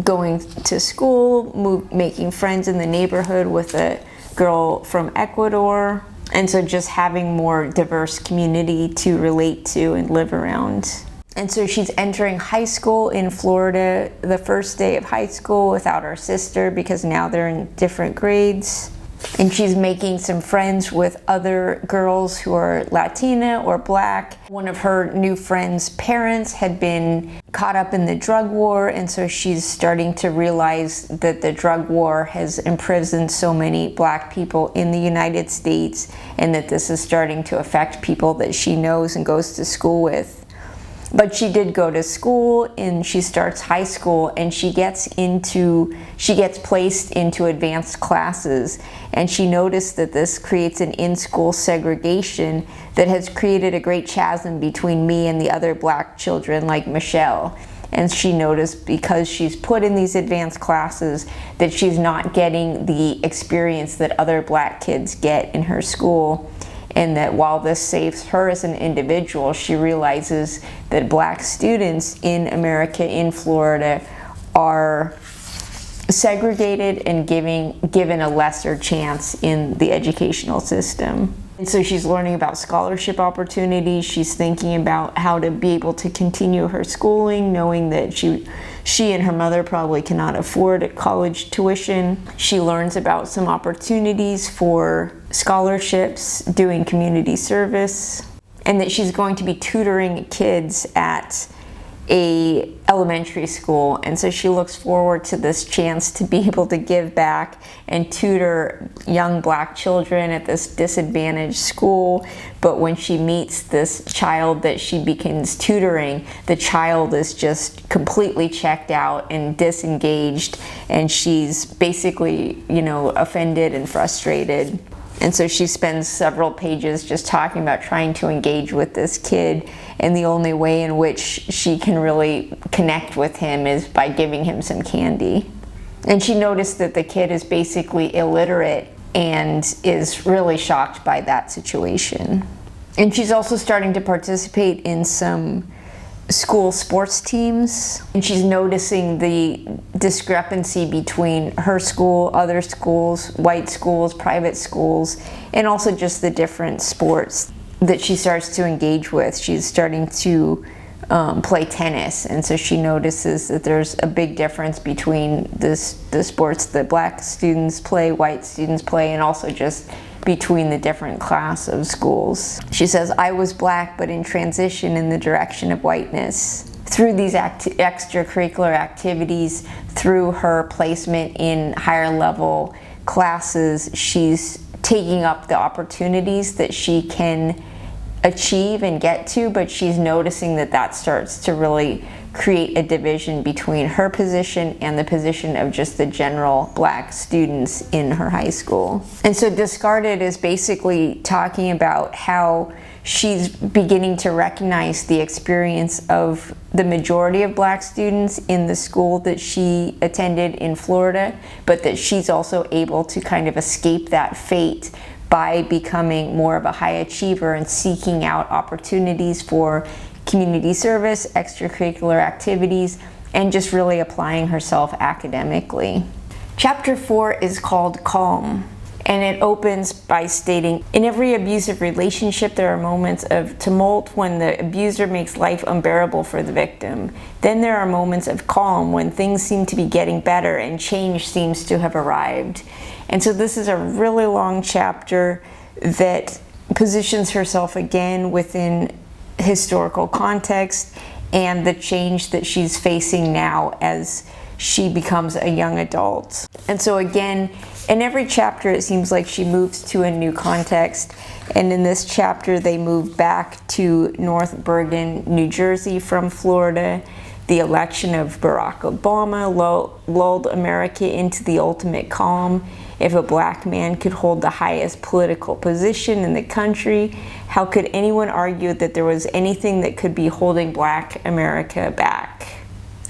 going to school, making friends in the neighborhood with a girl from Ecuador, and so just having more diverse community to relate to and live around. And so she's entering high school in Florida, the first day of high school without her sister because now they're in different grades. And she's making some friends with other girls who are Latina or Black. One of her new friends' parents had been caught up in the drug war, and so she's starting to realize that the drug war has imprisoned so many Black people in the United States, and that this is starting to affect people that she knows and goes to school with. But she did go to school, and she starts high school, and she gets placed into advanced classes, and she noticed that this creates an in-school segregation that has created a great chasm between me and the other Black children like Michelle. And she noticed because she's put in these advanced classes that she's not getting the experience that other Black kids get in her school. And that while this saves her as an individual, she realizes that Black students in America, in Florida, are segregated and given a lesser chance in the educational system. And so she's learning about scholarship opportunities. She's thinking about how to be able to continue her schooling, knowing that she and her mother probably cannot afford college tuition. She learns about some opportunities for scholarships, doing community service, and that she's going to be tutoring kids at a elementary school. And so she looks forward to this chance to be able to give back and tutor young Black children at this disadvantaged school. But when she meets this child that she begins tutoring, the child is just completely checked out and disengaged, and she's basically, offended and frustrated. And so she spends several pages just talking about trying to engage with this kid, and the only way in which she can really connect with him is by giving him some candy. And she noticed that the kid is basically illiterate and is really shocked by that situation. And she's also starting to participate in some school sports teams, and she's noticing the discrepancy between her school, other schools, white schools, private schools, and also just the different sports that she starts to engage with. She's starting to play tennis, and so she notices that there's a big difference between the sports that black students play, white students play, and also just between the different class of schools. She says, I was black but in transition in the direction of whiteness. Through these extracurricular activities, through her placement in higher level classes, she's taking up the opportunities that she can achieve and get to, but she's noticing that that starts to really create a division between her position and the position of just the general black students in her high school. And so Discarded is basically talking about how she's beginning to recognize the experience of the majority of black students in the school that she attended in Florida, but that she's also able to kind of escape that fate by becoming more of a high achiever and seeking out opportunities for community service, extracurricular activities, and just really applying herself academically. Chapter 4 is called Calm, and it opens by stating, in every abusive relationship there are moments of tumult when the abuser makes life unbearable for the victim. Then there are moments of calm when things seem to be getting better and change seems to have arrived. And so this is a really long chapter that positions herself again within historical context and the change that she's facing now as she becomes a young adult. And so again, in every chapter it seems like she moves to a new context, and in this chapter they move back to North Bergen, New Jersey from Florida. The election of Barack Obama lulled America into the ultimate calm. If a black man could hold the highest political position in the country, how could anyone argue that there was anything that could be holding black America back?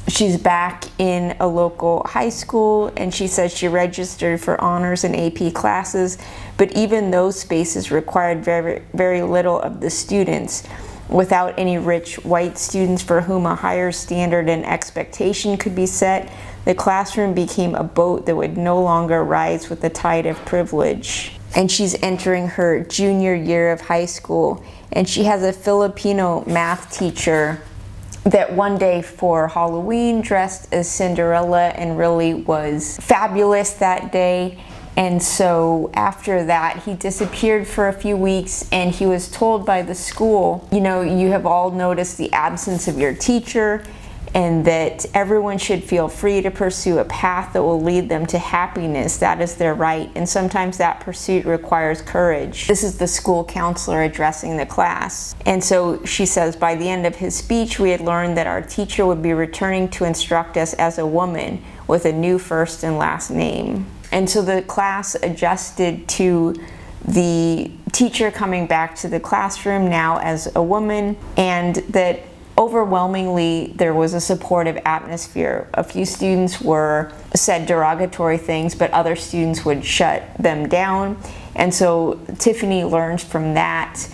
She's back in a local high school, and she says she registered for honors and AP classes, but even those spaces required very, very little of the students. Without any rich white students for whom a higher standard and expectation could be set, the classroom became a boat that would no longer rise with the tide of privilege. And she's entering her junior year of high school, and she has a Filipino math teacher that one day for Halloween dressed as Cinderella and really was fabulous that day. And so after that, he disappeared for a few weeks, and he was told by the school, you know, you have all noticed the absence of your teacher, and that everyone should feel free to pursue a path that will lead them to happiness. That is their right, and sometimes that pursuit requires courage. This is the school counselor addressing the class. And so she says, by the end of his speech, we had learned that our teacher would be returning to instruct us as a woman with a new first and last name. And so the class adjusted to the teacher coming back to the classroom now as a woman, and that overwhelmingly there was a supportive atmosphere. A few students said derogatory things, but other students would shut them down. And so Tiffanie learns from that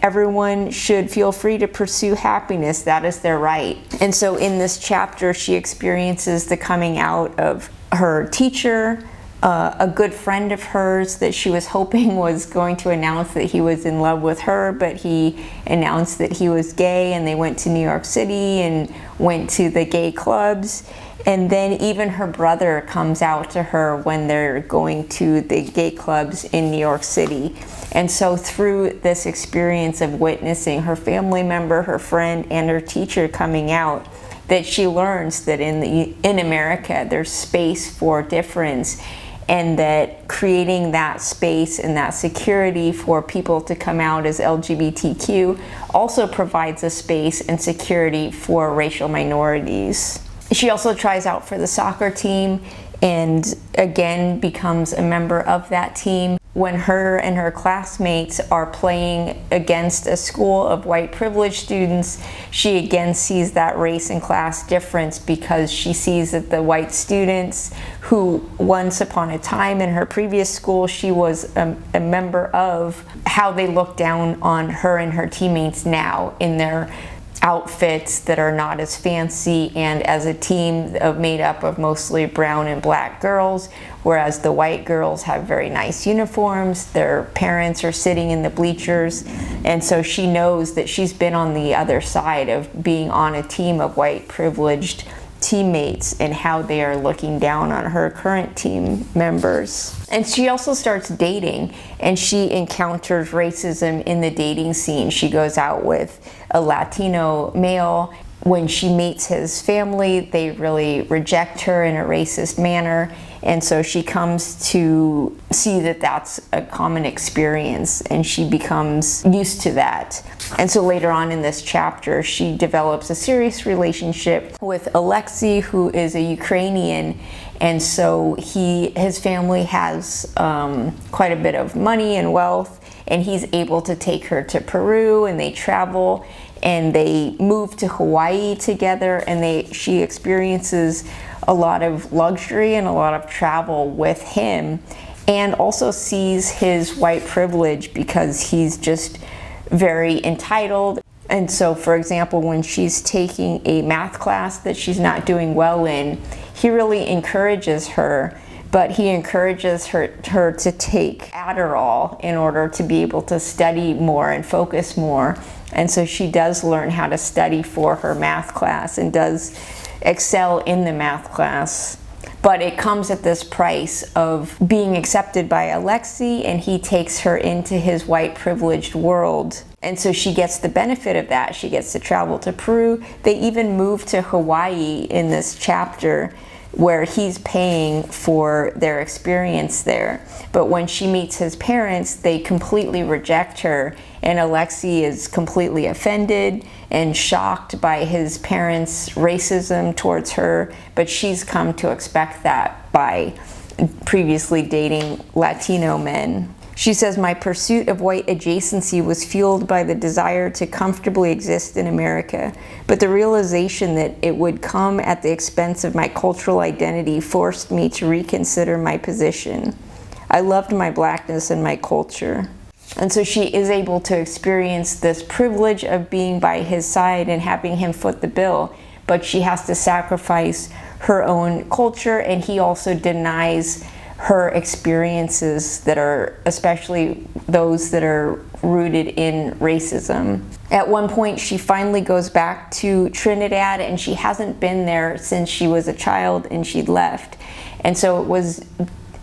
everyone should feel free to pursue happiness. That is their right. And so in this chapter, she experiences the coming out of her teacher, a good friend of hers that she was hoping was going to announce that he was in love with her, but he announced that he was gay, and they went to New York City and went to the gay clubs. And then even her brother comes out to her when they're going to the gay clubs in New York City. And so through this experience of witnessing her family member, her friend, and her teacher coming out, that she learns that in America there's space for difference, and that creating that space and that security for people to come out as LGBTQ also provides a space and security for racial minorities. She also tries out for the soccer team and again becomes a member of that team. when her and her classmates are playing against a school of white privileged students, she again sees that race and class difference, because she sees that the white students who once upon a time in her previous school she was a member of, how they look down on her and her teammates now in their outfits that are not as fancy, and as a team made up of mostly brown and black girls, whereas the white girls have very nice uniforms, their parents are sitting in the bleachers, and so she knows that she's been on the other side of being on a team of white privileged teammates and how they are looking down on her current team members. And she also starts dating, and she encounters racism in the dating scene. She goes out with a Latino male. When she meets his family, they really reject her in a racist manner, and so she comes to see that that's a common experience, and she becomes used to that. And so later on in this chapter, she develops a serious relationship with Alexei, who is a Ukrainian, and so his family has quite a bit of money and wealth, and he's able to take her to Peru, and they travel, and they move to Hawaii together, and she experiences a lot of luxury and a lot of travel with him, and also sees his white privilege because he's just very entitled. And so, for example, when she's taking a math class that she's not doing well in, he really encourages her, but he encourages her to take Adderall in order to be able to study more and focus more. And so she does learn how to study for her math class and does excel in the math class. But it comes at this price of being accepted by Alexei, and he takes her into his white privileged world. And so she gets the benefit of that. She gets to travel to Peru. They even move to Hawaii in this chapter, where he's paying for their experience there. But when she meets his parents, they completely reject her, and Alexei is completely offended and shocked by his parents' racism towards her, but she's come to expect that by previously dating Latino men. She says, "My pursuit of white adjacency was fueled by the desire to comfortably exist in America, but the realization that it would come at the expense of my cultural identity forced me to reconsider my position. I loved my blackness and my culture." And so she is able to experience this privilege of being by his side and having him foot the bill, but she has to sacrifice her own culture, and he also denies her experiences that are, especially those that are rooted in racism. At one point, she finally goes back to Trinidad, and she hasn't been there since she was a child and she'd left. And so it was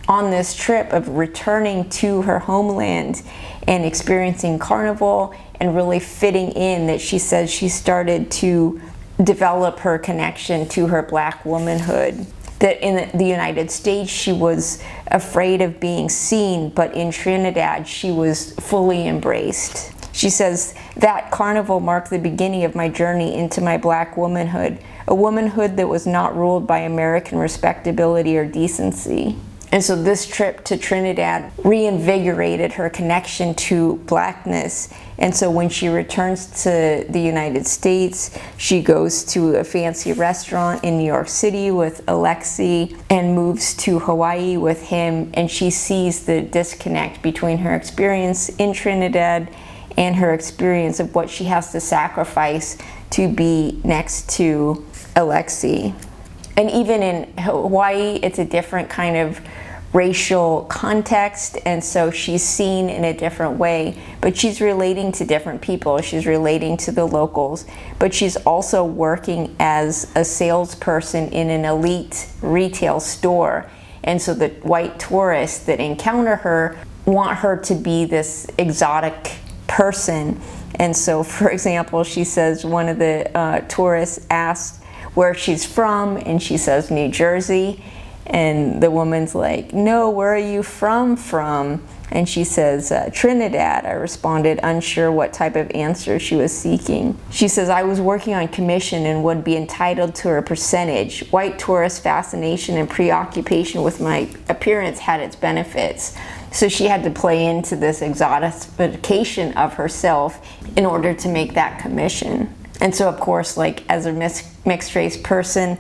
on this trip of returning to her homeland and experiencing carnival and really fitting in that she says she started to develop her connection to her black womanhood. That in the United States, she was afraid of being seen, but in Trinidad, she was fully embraced. She says, "That carnival marked the beginning of my journey into my black womanhood, a womanhood that was not ruled by American respectability or decency." And so this trip to Trinidad reinvigorated her connection to blackness. And so when she returns to the United States, she goes to a fancy restaurant in New York City with Alexei and moves to Hawaii with him. And she sees the disconnect between her experience in Trinidad and her experience of what she has to sacrifice to be next to Alexei. And even in Hawaii, it's a different kind of racial context, and so she's seen in a different way, but she's relating to different people. She's relating to the locals, but she's also working as a salesperson in an elite retail store. And so the white tourists that encounter her want her to be this exotic person. And so, for example, she says one of the tourists asked where she's from, and she says New Jersey, and the woman's like, "No, where are you from?" And she says, Trinidad, I responded, unsure what type of answer she was seeking. She says, I was working on commission and would be entitled to a percentage. White tourist fascination and preoccupation with my appearance had its benefits. So she had to play into this exotification of herself in order to make that commission. And so, of course, like as a mixed race person,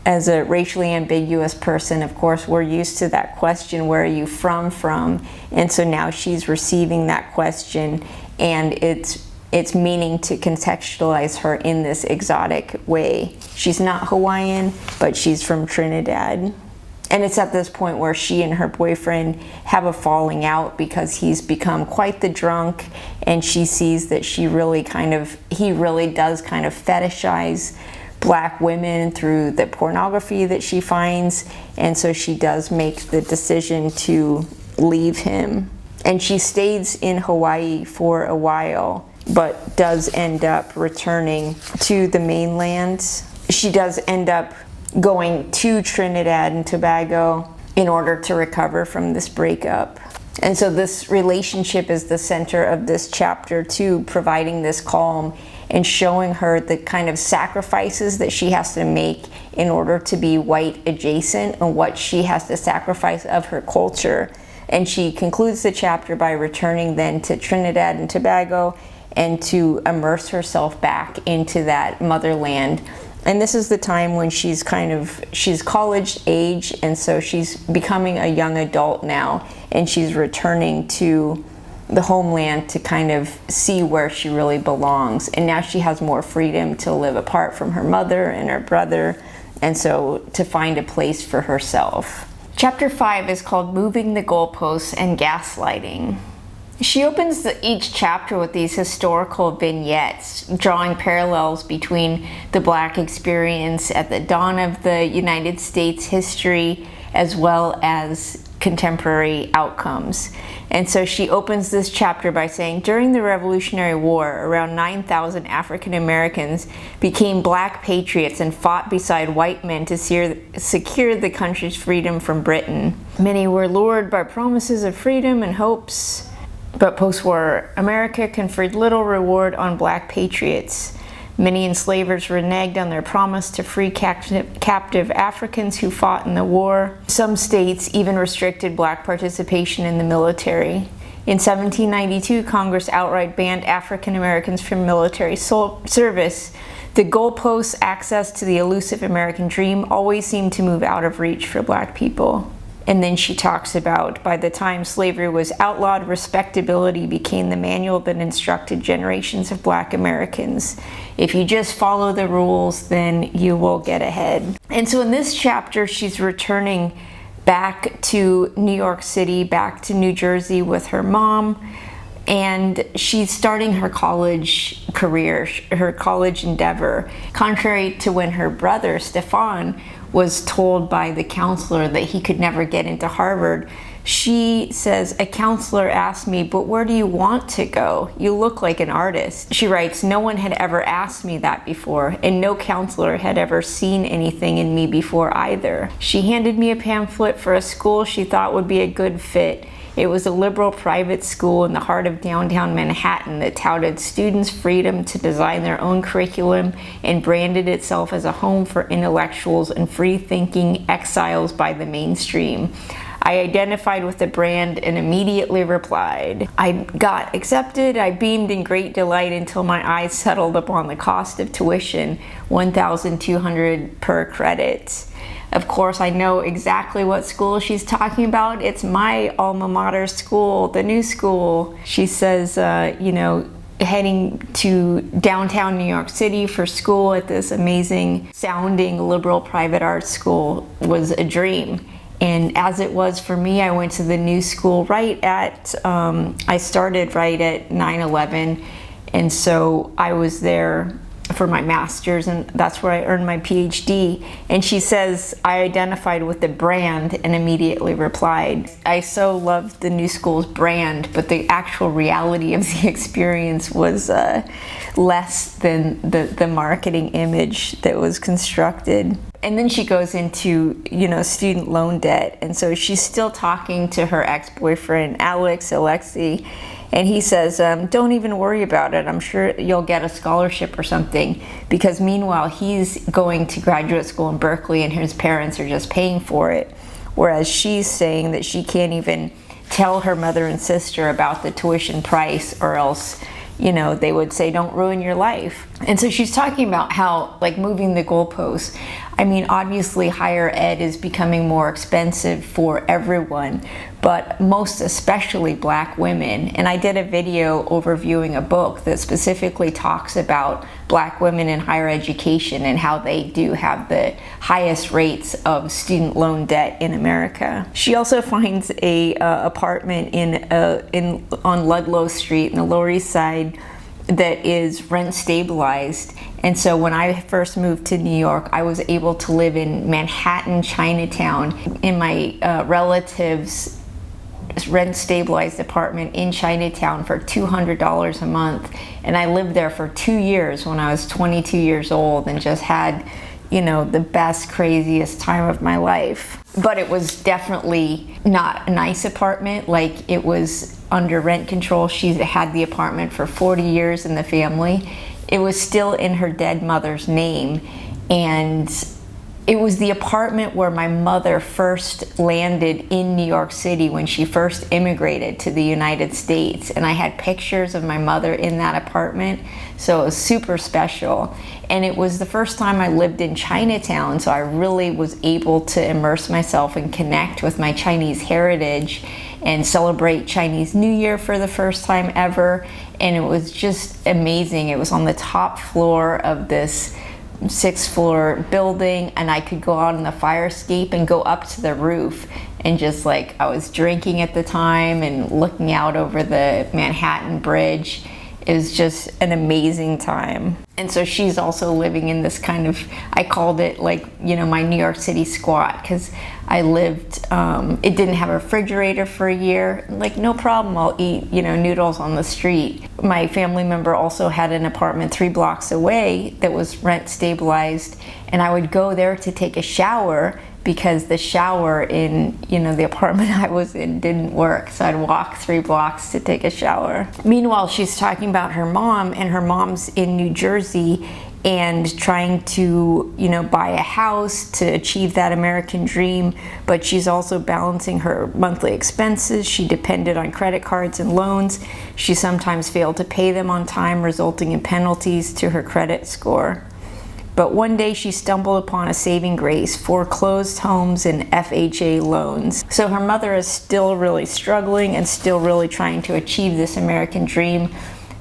as a racially ambiguous person, of course, we're used to that question, where are you from? And so now she's receiving that question, and it's meaning to contextualize her in this exotic way. She's not Hawaiian, but she's from Trinidad. And it's at this point where she and her boyfriend have a falling out because he's become quite the drunk, and she sees that he really does kind of fetishize Black women through the pornography that she finds, and so she does make the decision to leave him. And she stays in Hawaii for a while, but does end up returning to the mainland. She does end up going to Trinidad and Tobago in order to recover from this breakup. And so this relationship is the center of this chapter too, providing this calm and showing her the kind of sacrifices that she has to make in order to be white adjacent, and what she has to sacrifice of her culture. And she concludes the chapter by returning then to Trinidad and Tobago and to immerse herself back into that motherland. And this is the time when she's college age, and so she's becoming a young adult now, and she's returning to the homeland to kind of see where she really belongs. And now she has more freedom to live apart from her mother and her brother, and so to find a place for herself. Chapter 5 is called Moving the Goalposts and Gaslighting. She opens each chapter with these historical vignettes, drawing parallels between the Black experience at the dawn of the United States history as well as contemporary outcomes. And so she opens this chapter by saying, during the Revolutionary War, around 9,000 African Americans became Black patriots and fought beside white men to secure the country's freedom from Britain. Many were lured by promises of freedom and hopes, but post-war America conferred little reward on Black patriots. Many enslavers reneged on their promise to free captive Africans who fought in the war. Some states even restricted Black participation in the military. In 1792, Congress outright banned African Americans from military service. The goalposts, access to the elusive American dream, always seemed to move out of reach for Black people. And then she talks about, by the time slavery was outlawed, respectability became the manual that instructed generations of Black Americans. If you just follow the rules, then you will get ahead. And so in this chapter, she's returning back to New York City, back to New Jersey with her mom, and she's starting her college career, her college endeavor. Contrary to when her brother, Stefan, was told by the counselor that he could never get into Harvard, she says, a counselor asked me, but where do you want to go? You look like an artist. She writes, no one had ever asked me that before, and no counselor had ever seen anything in me before either. She handed me a pamphlet for a school she thought would be a good fit. It was a liberal private school in the heart of downtown Manhattan that touted students' freedom to design their own curriculum and branded itself as a home for intellectuals and free-thinking exiles by the mainstream. I identified with the brand and immediately replied. I got accepted. I beamed in great delight until my eyes settled upon the cost of tuition, $1,200 per credit. Of course, I know exactly what school she's talking about. It's my alma mater school, the new school. She says, heading to downtown New York City for school at this amazing sounding liberal private arts school was a dream. And as it was for me, I went to the new school I started right at 9/11. And so I was there for my master's, and that's where I earned my PhD. And she says, I identified with the brand and immediately replied, I so loved the New School's brand, but the actual reality of the experience was less than the marketing image that was constructed. And then she goes into, student loan debt. And so she's still talking to her ex-boyfriend, Alexei, and he says, don't even worry about it. I'm sure you'll get a scholarship or something. Because meanwhile, he's going to graduate school in Berkeley and his parents are just paying for it. Whereas she's saying that she can't even tell her mother and sister about the tuition price, or else, they would say, don't ruin your life. And so she's talking about how, moving the goalposts. I mean, obviously higher ed is becoming more expensive for everyone, but most especially Black women. And I did a video overviewing a book that specifically talks about Black women in higher education and how they do have the highest rates of student loan debt in America. She also finds a apartment on Ludlow Street in the Lower East Side that is rent stabilized. And so when I first moved to New York, I was able to live in Manhattan, Chinatown, in my relative's rent stabilized apartment in Chinatown for $200 a month. And I lived there for 2 years when I was 22 years old and just had, the best, craziest time of my life. But it was definitely not a nice apartment. It was under rent control. She had the apartment for 40 years in the family. It was still in her dead mother's name, and it was the apartment where my mother first landed in New York City when she first immigrated to the United States. And I had pictures of my mother in that apartment, so it was super special. And it was the first time I lived in Chinatown, so I really was able to immerse myself and connect with my Chinese heritage and celebrate Chinese New Year for the first time ever. And it was just amazing. It was on the top floor of this 6th floor building, and I could go out on the fire escape and go up to the roof, and just I was drinking at the time and looking out over the Manhattan Bridge. It was just an amazing time. And so she's also living in this kind of, I called it my New York City squat, because I lived, it didn't have a refrigerator for a year. No problem, I'll eat, noodles on the street. My family member also had an apartment 3 blocks away that was rent stabilized, and I would go there to take a shower because the shower in, the apartment I was in didn't work. So I'd walk 3 blocks to take a shower. Meanwhile, she's talking about her mom, and her mom's in New Jersey and trying to, buy a house to achieve that American dream, but she's also balancing her monthly expenses. She depended on credit cards and loans. She sometimes failed to pay them on time, resulting in penalties to her credit score. But one day she stumbled upon a saving grace: foreclosed homes and FHA loans. So her mother is still really struggling and still really trying to achieve this American dream.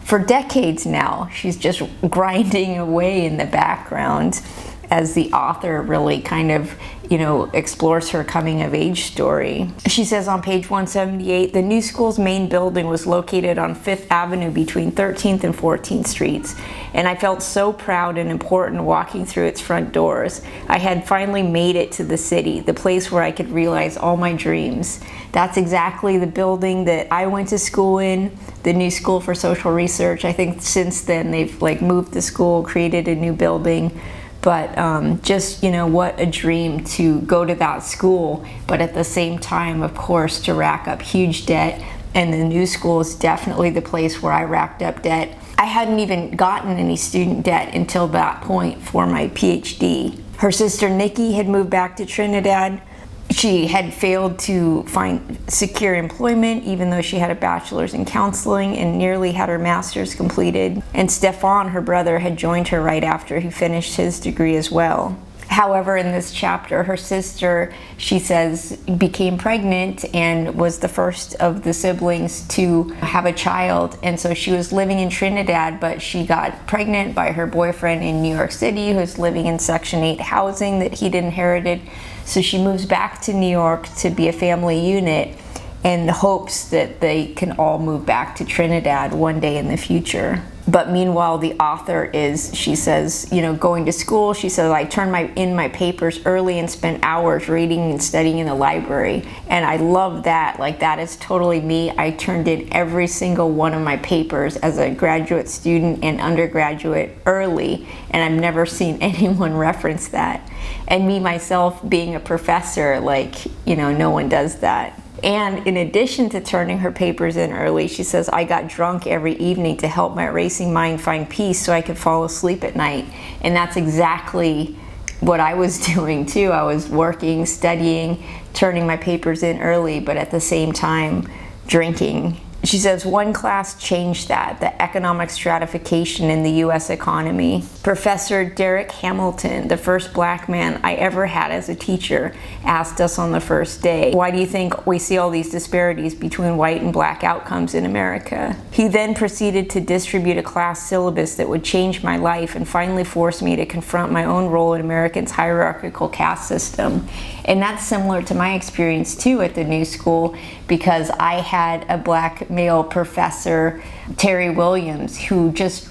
For decades now, she's just grinding away in the background as the author really kind of, explores her coming of age story. She says on page 178, the New School's main building was located on 5th Avenue between 13th and 14th Streets, and I felt so proud and important walking through its front doors. I had finally made it to the city, the place where I could realize all my dreams. That's exactly the building that I went to school in, the New School for Social Research. I think since then they've moved the school, created a new building. But just, what a dream to go to that school, but at the same time, of course, to rack up huge debt. And the New School is definitely the place where I racked up debt. I hadn't even gotten any student debt until that point for my PhD. Her sister Nikki had moved back to Trinidad. She had failed to find secure employment, even though she had a bachelor's in counseling and nearly had her master's completed. And Stefan, her brother, had joined her right after he finished his degree as well. However, in this chapter, her sister, she says, became pregnant and was the first of the siblings to have a child. And so she was living in Trinidad, but she got pregnant by her boyfriend in New York City, who's living in Section 8 housing that he'd inherited. So she moves back to New York to be a family unit in hopes that they can all move back to Trinidad one day in the future. But meanwhile, the author is, she says, going to school. She says, I turned in my papers early and spent hours reading and studying in the library. And I love that. Like, that is totally me. I turned in every single one of my papers as a graduate student and undergraduate early. And I've never seen anyone reference that. And me, myself, being a professor, no one does that. And in addition to turning her papers in early, she says, I got drunk every evening to help my racing mind find peace so I could fall asleep at night. And that's exactly what I was doing too. I was working, studying, turning my papers in early, but at the same time, drinking. She says one class changed that, the economic stratification in the US economy. Professor Derek Hamilton, the first black man I ever had as a teacher, asked us on the first day, why do you think we see all these disparities between white and black outcomes in America? He then proceeded to distribute a class syllabus that would change my life and finally force me to confront my own role in Americans' hierarchical caste system. And that's similar to my experience too at the new school, because I had a black male professor, Terry Williams, who just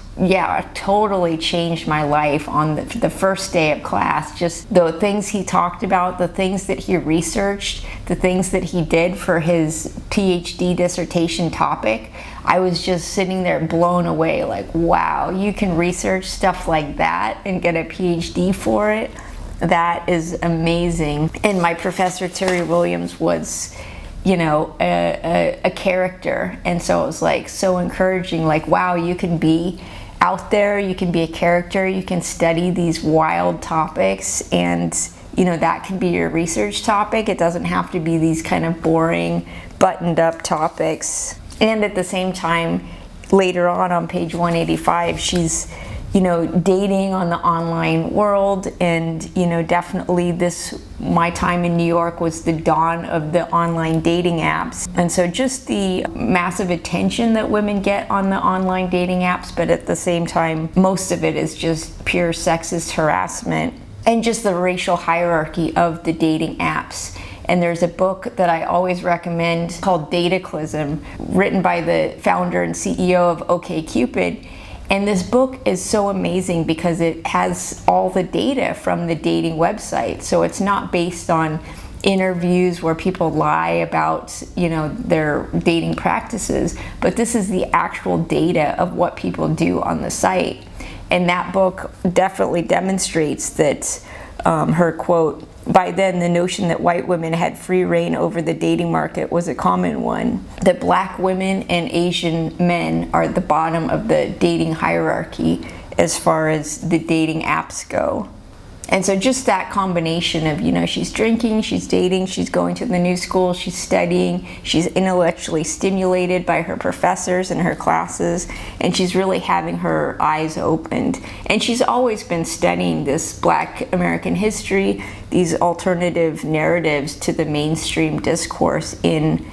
totally changed my life on the first day of class. Just the things he talked about, the things that he researched, the things that he did for his PhD dissertation topic. I was just sitting there blown away, like, wow, you can research stuff like that and get a PhD for it. That is amazing. And my professor, Terry Williams, was a character, and so it was like so encouraging, like, wow, you can be out there, you can be a character, you can study these wild topics, and that can be your research topic. It doesn't have to be these kind of boring buttoned up topics. And at the same time, later on page 185, she's dating on the online world, and definitely my time in New York was the dawn of the online dating apps. And so just the massive attention that women get on the online dating apps, but at the same time, most of it is just pure sexist harassment and just the racial hierarchy of the dating apps. And there's a book that I always recommend called Dataclism, written by the founder and CEO of OkCupid. And this book is so amazing because it has all the data from the dating website. So it's not based on interviews where people lie about, their dating practices, but this is the actual data of what people do on the site. And that book definitely demonstrates that, her quote, by then, the notion that white women had free reign over the dating market was a common one. That black women and Asian men are at the bottom of the dating hierarchy as far as the dating apps go. And so just that combination of, she's drinking, she's dating, she's going to the new school, she's studying, she's intellectually stimulated by her professors and her classes, and she's really having her eyes opened. And she's always been studying this Black American history, these alternative narratives to the mainstream discourse in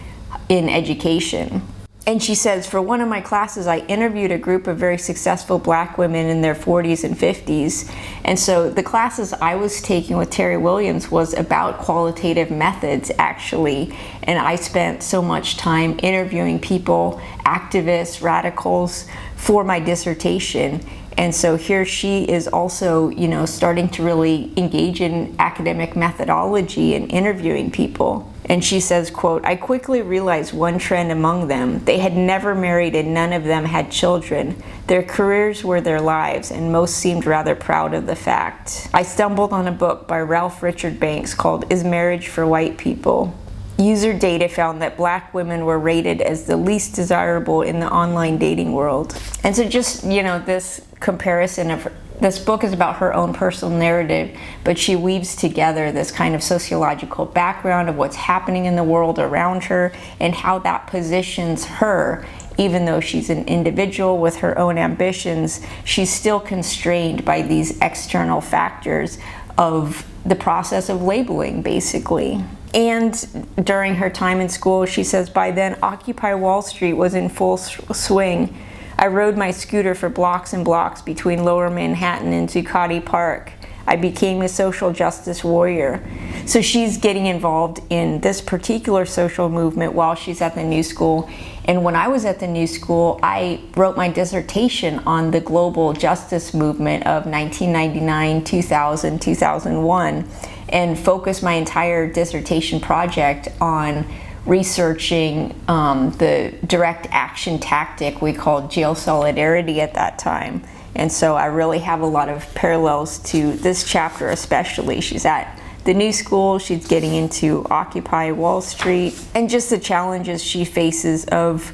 education. And she says, for one of my classes, I interviewed a group of very successful black women in their 40s and 50s. And so the classes I was taking with Terry Williams was about qualitative methods, actually. And I spent so much time interviewing people, activists, radicals, for my dissertation. And so here she is also, starting to really engage in academic methodology and interviewing people. And she says, quote, I quickly realized one trend among them. They had never married and none of them had children. Their careers were their lives, and most seemed rather proud of the fact. I stumbled on a book by Ralph Richard Banks called Is Marriage for White People? User data found that black women were rated as the least desirable in the online dating world. And so just, this comparison of this book is about her own personal narrative, but she weaves together this kind of sociological background of what's happening in the world around her and how that positions her. Even though she's an individual with her own ambitions, she's still constrained by these external factors of the process of labeling, basically. And during her time in school, she says, by then, Occupy Wall Street was in full swing. I rode my scooter for blocks and blocks between Lower Manhattan and Zuccotti Park. I became a social justice warrior. So she's getting involved in this particular social movement while she's at the New School. And when I was at the New School, I wrote my dissertation on the global justice movement of 1999, 2000, 2001, and focused my entire dissertation project on researching the direct action tactic we called jail solidarity at that time. And so I really have a lot of parallels to this chapter especially. She's at the New School, she's getting into Occupy Wall Street, and just the challenges she faces of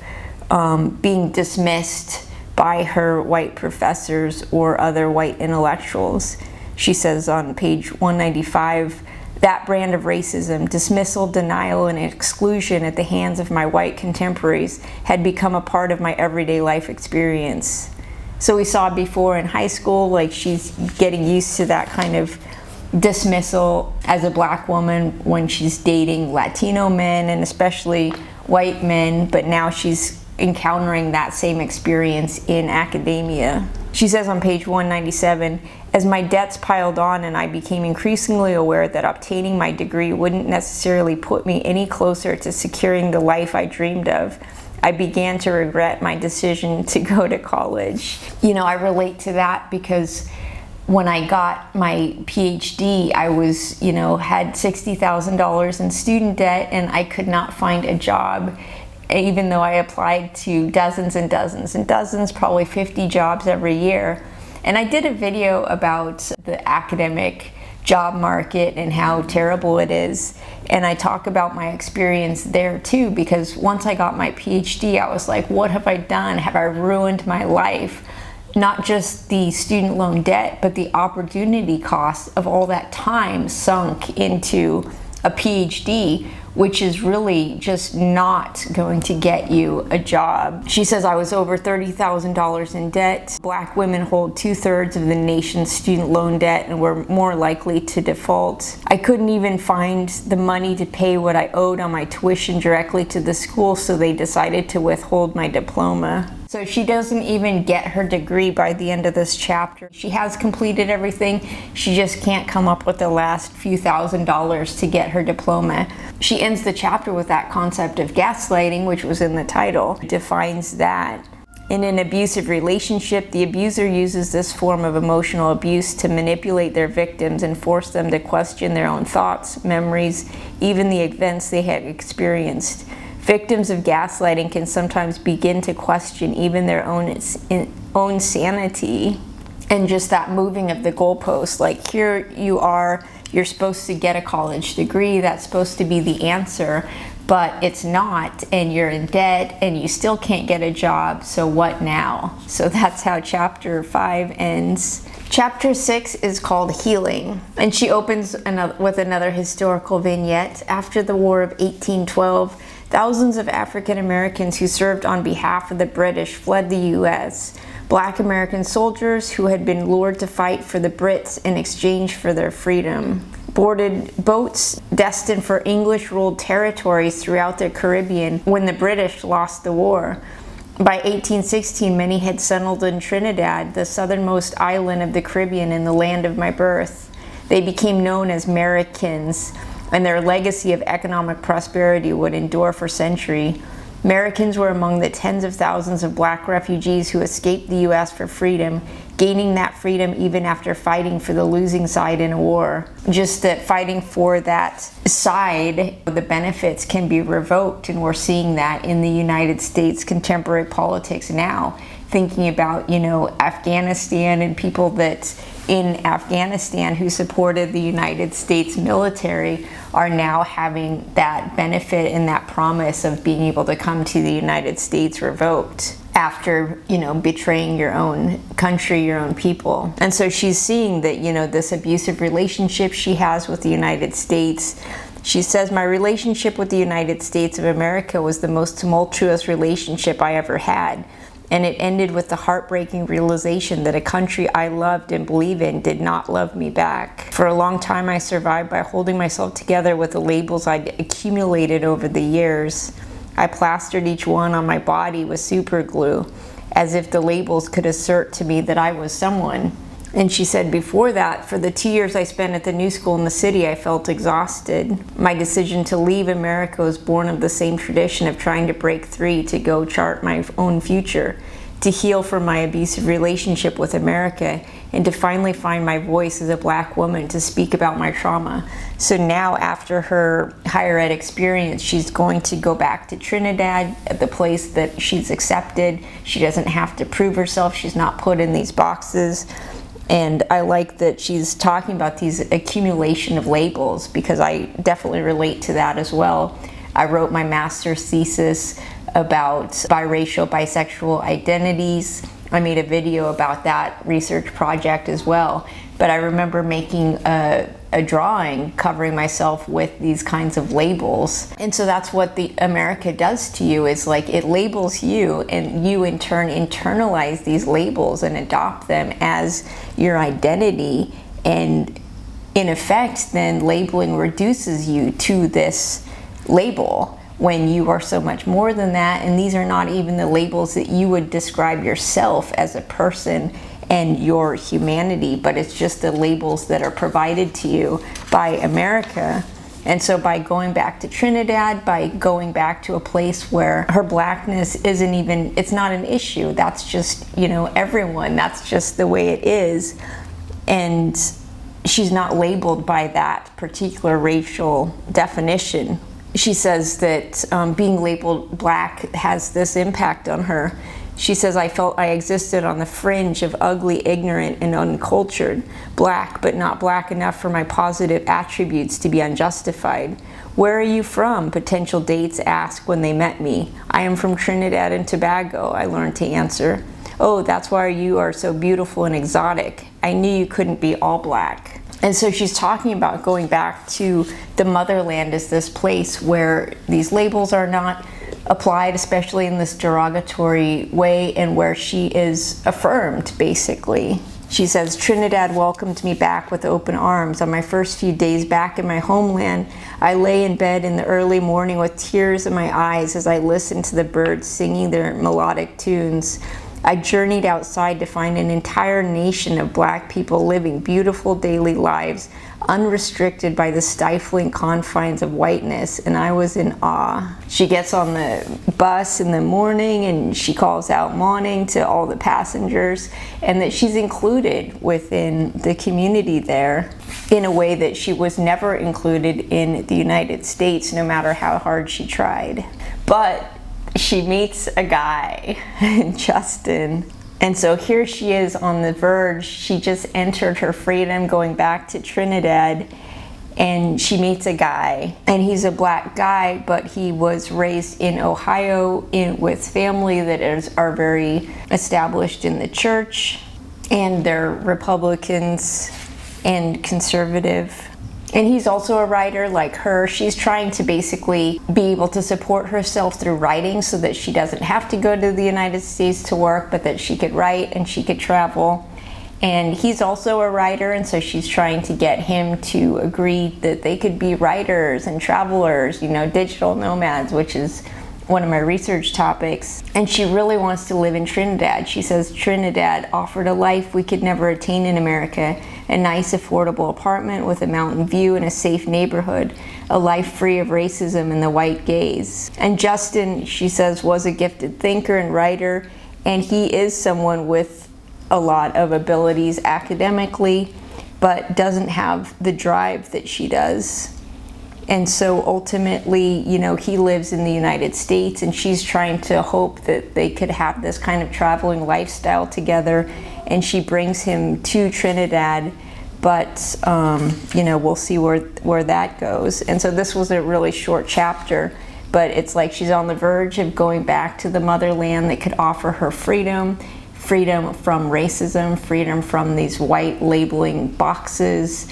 being dismissed by her white professors or other white intellectuals. She says on page 195, that brand of racism, dismissal, denial, and exclusion at the hands of my white contemporaries had become a part of my everyday life experience. So we saw before in high school, like she's getting used to that kind of dismissal as a black woman when she's dating Latino men and especially white men, but now she's encountering that same experience in academia. She says on page 197, as my debts piled on and I became increasingly aware that obtaining my degree wouldn't necessarily put me any closer to securing the life I dreamed of, I began to regret my decision to go to college. You know, I relate to that because when I got my PhD, I was, had $60,000 in student debt and I could not find a job, even though I applied to dozens and dozens and dozens, probably 50 jobs every year. And I did a video about the academic job market and how terrible it is. And I talk about my experience there too, because once I got my PhD, I was like, what have I done? Have I ruined my life? Not just the student loan debt, but the opportunity cost of all that time sunk into a PhD, which is really just not going to get you a job. She says, I was over $30,000 in debt. Black women hold 2/3 of the nation's student loan debt and were more likely to default. I couldn't even find the money to pay what I owed on my tuition directly to the school, so they decided to withhold my diploma. So she doesn't even get her degree by the end of this chapter. She has completed everything. She just can't come up with the last few $1,000s to get her diploma. She ends the chapter with that concept of gaslighting, which was in the title. It defines that. In an abusive relationship, the abuser uses this form of emotional abuse to manipulate their victims and force them to question their own thoughts, memories, even the events they had experienced. Victims of gaslighting can sometimes begin to question even their own sanity, and just that moving of the goalposts. Like, here you are, you're supposed to get a college degree, that's supposed to be the answer, but it's not, and you're in debt and you still can't get a job, so what now? So that's how chapter 5 ends. Chapter 6 is called Healing, and she opens with another historical vignette. After the War of 1812, thousands of African Americans who served on behalf of the British fled the U.S. Black American soldiers who had been lured to fight for the Brits in exchange for their freedom boarded boats destined for English-ruled territories throughout the Caribbean when the British lost the war. By 1816, many had settled in Trinidad, the southernmost island of the Caribbean and the land of my birth. They became known as Americans, and their legacy of economic prosperity would endure for centuries. Americans were among the tens of thousands of black refugees who escaped the U.S. for freedom, gaining that freedom even after fighting for the losing side in a war. Just that fighting for that side, the benefits can be revoked, and we're seeing that in the United States contemporary politics now. Thinking about, Afghanistan and people that in Afghanistan who supported the United States military are now having that benefit and that promise of being able to come to the United States revoked after, betraying your own country, your own people. And so she's seeing that, this abusive relationship she has with the United States. She says, my relationship with the United States of America was the most tumultuous relationship I ever had. And it ended with the heartbreaking realization that a country I loved and believed in did not love me back. For a long time, I survived by holding myself together with the labels I'd accumulated over the years. I plastered each one on my body with super glue, as if the labels could assert to me that I was someone. And she said, before that, for the 2 years I spent at the new school in the city, I felt exhausted. My decision to leave America was born of the same tradition of trying to break free, to go chart my own future, to heal from my abusive relationship with America, and to finally find my voice as a Black woman to speak about my trauma. So now, after her higher ed experience, she's going to go back to Trinidad, at the place that she's accepted. She doesn't have to prove herself. She's not put in these boxes. And I like that she's talking about these accumulation of labels, because I definitely relate to that as well. I wrote my master's thesis about biracial, bisexual identities. I made a video about that research project as well. But I remember making a drawing covering myself with these kinds of labels. And so that's what the America does to you, is like it labels you, and you in turn internalize these labels and adopt them as your identity. And in effect, then labeling reduces you to this label, when you are so much more than that. And these are not even the labels that you would describe yourself as a person and your humanity, but it's just the labels that are provided to you by America. And so by going back to Trinidad, by going back to a place where her Blackness isn't even, it's not an issue, that's just, you know, everyone, that's just the way it is. And she's not labeled by that particular racial definition. She says that being labeled Black has this impact on her. She says, I felt I existed on the fringe of ugly, ignorant, and uncultured, Black, but not Black enough for my positive attributes to be unjustified. Where are you from? Potential dates ask when they met me. I am from Trinidad and Tobago, I learned to answer. Oh, that's why you are so beautiful and exotic. I knew you couldn't be all Black. And so she's talking about going back to the motherland as this place where these labels are not applied, especially in this derogatory way, and where she is affirmed, basically. She says, Trinidad welcomed me back with open arms. On my first few days back in my homeland, I lay in bed in the early morning with tears in my eyes as I listened to the birds singing their melodic tunes. I journeyed outside to find an entire nation of Black people living beautiful daily lives, unrestricted by the stifling confines of whiteness, and I was in awe. She gets on the bus in the morning and she calls out morning to all the passengers, and that she's included within the community there in a way that she was never included in the United States, no matter how hard she tried. But she meets a guy, Justin. And so here she is on the verge. She just entered her freedom going back to Trinidad, and she meets a guy. And he's a Black guy, but he was raised in Ohio with family that are very established in the church, and they're Republicans and conservative. And he's also a writer like her. She's trying to basically be able to support herself through writing so that she doesn't have to go to the United States to work, but that she could write and she could travel. And he's also a writer, and so she's trying to get him to agree that they could be writers and travelers, you know, digital nomads, which is one of my research topics. And she really wants to live in Trinidad. She says Trinidad offered a life we could never attain in America, a nice affordable apartment with a mountain view and a safe neighborhood, a life free of racism and the white gaze. And Justin, she says, was a gifted thinker and writer, and he is someone with a lot of abilities academically, but doesn't have the drive that she does. And so ultimately, you know, he lives in the United States, and she's trying to hope that they could have this kind of traveling lifestyle together. And she brings him to Trinidad, but, you know, we'll see where that goes. And so this was a really short chapter, but it's like she's on the verge of going back to the motherland that could offer her freedom, freedom from racism, freedom from these white labeling boxes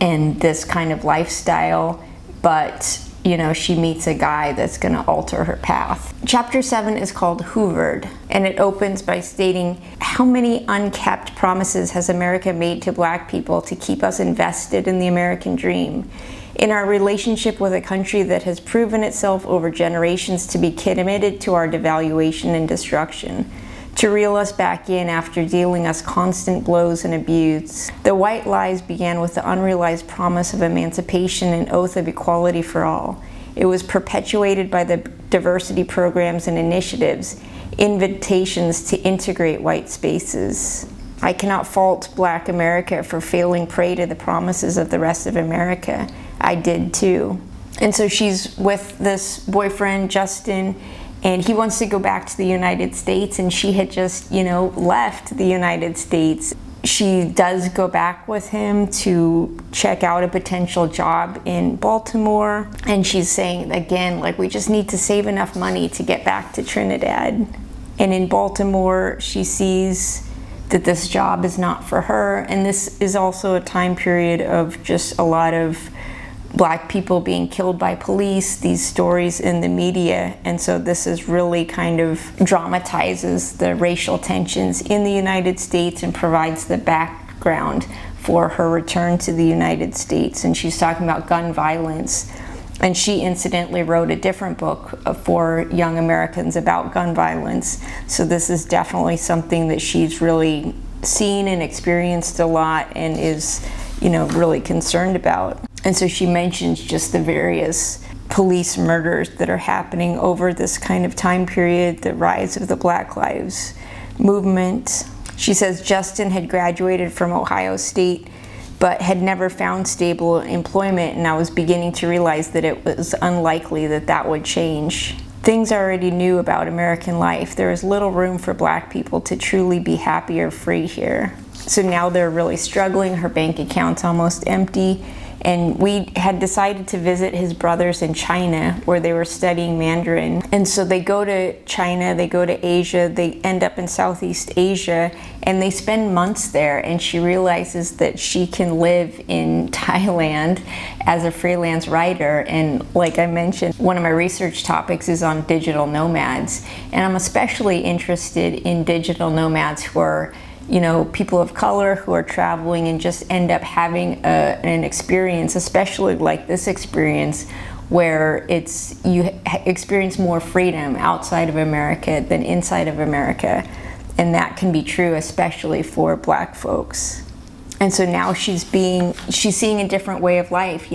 and this kind of lifestyle. But, you know, she meets a guy that's going to alter her path. Chapter 7 is called Hoovered, and it opens by stating, how many unkept promises has America made to Black people to keep us invested in the American dream? In our relationship with a country that has proven itself over generations to be committed to our devaluation and destruction, to reel us back in after dealing us constant blows and abuse. The white lies began with the unrealized promise of emancipation and oath of equality for all. It was perpetuated by the diversity programs and initiatives, invitations to integrate white spaces. I cannot fault Black America for failing prey to the promises of the rest of America. I did too. And so she's with this boyfriend, Justin, and he wants to go back to the United States, and she had just, left the United States. She does go back with him to check out a potential job in Baltimore, and she's saying again, we just need to save enough money to get back to Trinidad. And in Baltimore, she sees that this job is not for her, and this is also a time period of just a lot of Black people being killed by police, these stories in the media, and so this is really kind of dramatizes the racial tensions in the United States and provides the background for her return to the United States. And she's talking about gun violence, and she incidentally wrote a different book for young Americans about gun violence, so this is definitely something that she's really seen and experienced a lot and is really concerned about. And so she mentions just the various police murders that are happening over this kind of time period, the rise of the Black Lives Movement. She says Justin had graduated from Ohio State but had never found stable employment, and I was beginning to realize that it was unlikely that that would change. Things I already knew about American life. There is little room for Black people to truly be happy or free here. So now they're really struggling. Her bank account's almost empty. And we had decided to visit his brothers in China where they were studying Mandarin. And so they go to China, they go to Asia, they end up in Southeast Asia, and they spend months there. And she realizes that she can live in Thailand as a freelance writer. And like I mentioned, one of my research topics is on digital nomads. And I'm especially interested in digital nomads who are people of color who are traveling and just end up having an experience, especially like this experience, where you experience more freedom outside of America than inside of America. And that can be true, especially for Black folks. And so now she's seeing a different way of life.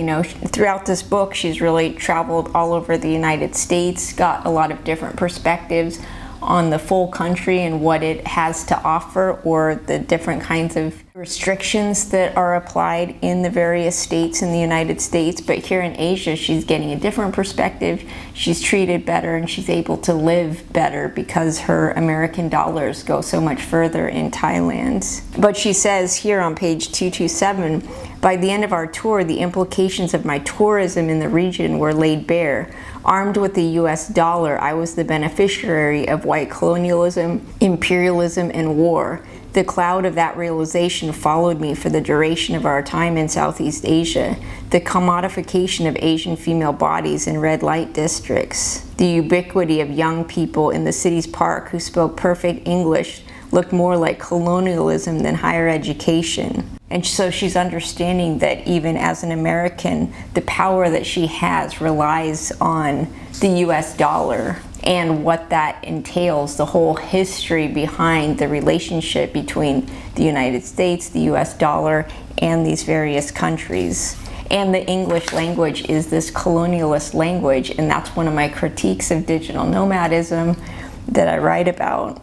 Throughout this book, she's really traveled all over the United States, got a lot of different perspectives on the full country and what it has to offer, or the different kinds of restrictions that are applied in the various states in the United States. But here in Asia, she's getting a different perspective. She's treated better and she's able to live better because her American dollars go so much further in Thailand. But she says here on page 227, by the end of our tour, the implications of my tourism in the region were laid bare. Armed with the US dollar, I was the beneficiary of white colonialism, imperialism, and war. The cloud of that realization followed me for the duration of our time in Southeast Asia. The commodification of Asian female bodies in red light districts. The ubiquity of young people in the city's park who spoke perfect English looked more like colonialism than higher education. And so she's understanding that even as an American, the power that she has relies on the US dollar and what that entails, the whole history behind the relationship between the United States, the US dollar, and these various countries. And the English language is this colonialist language, and that's one of my critiques of digital nomadism that I write about.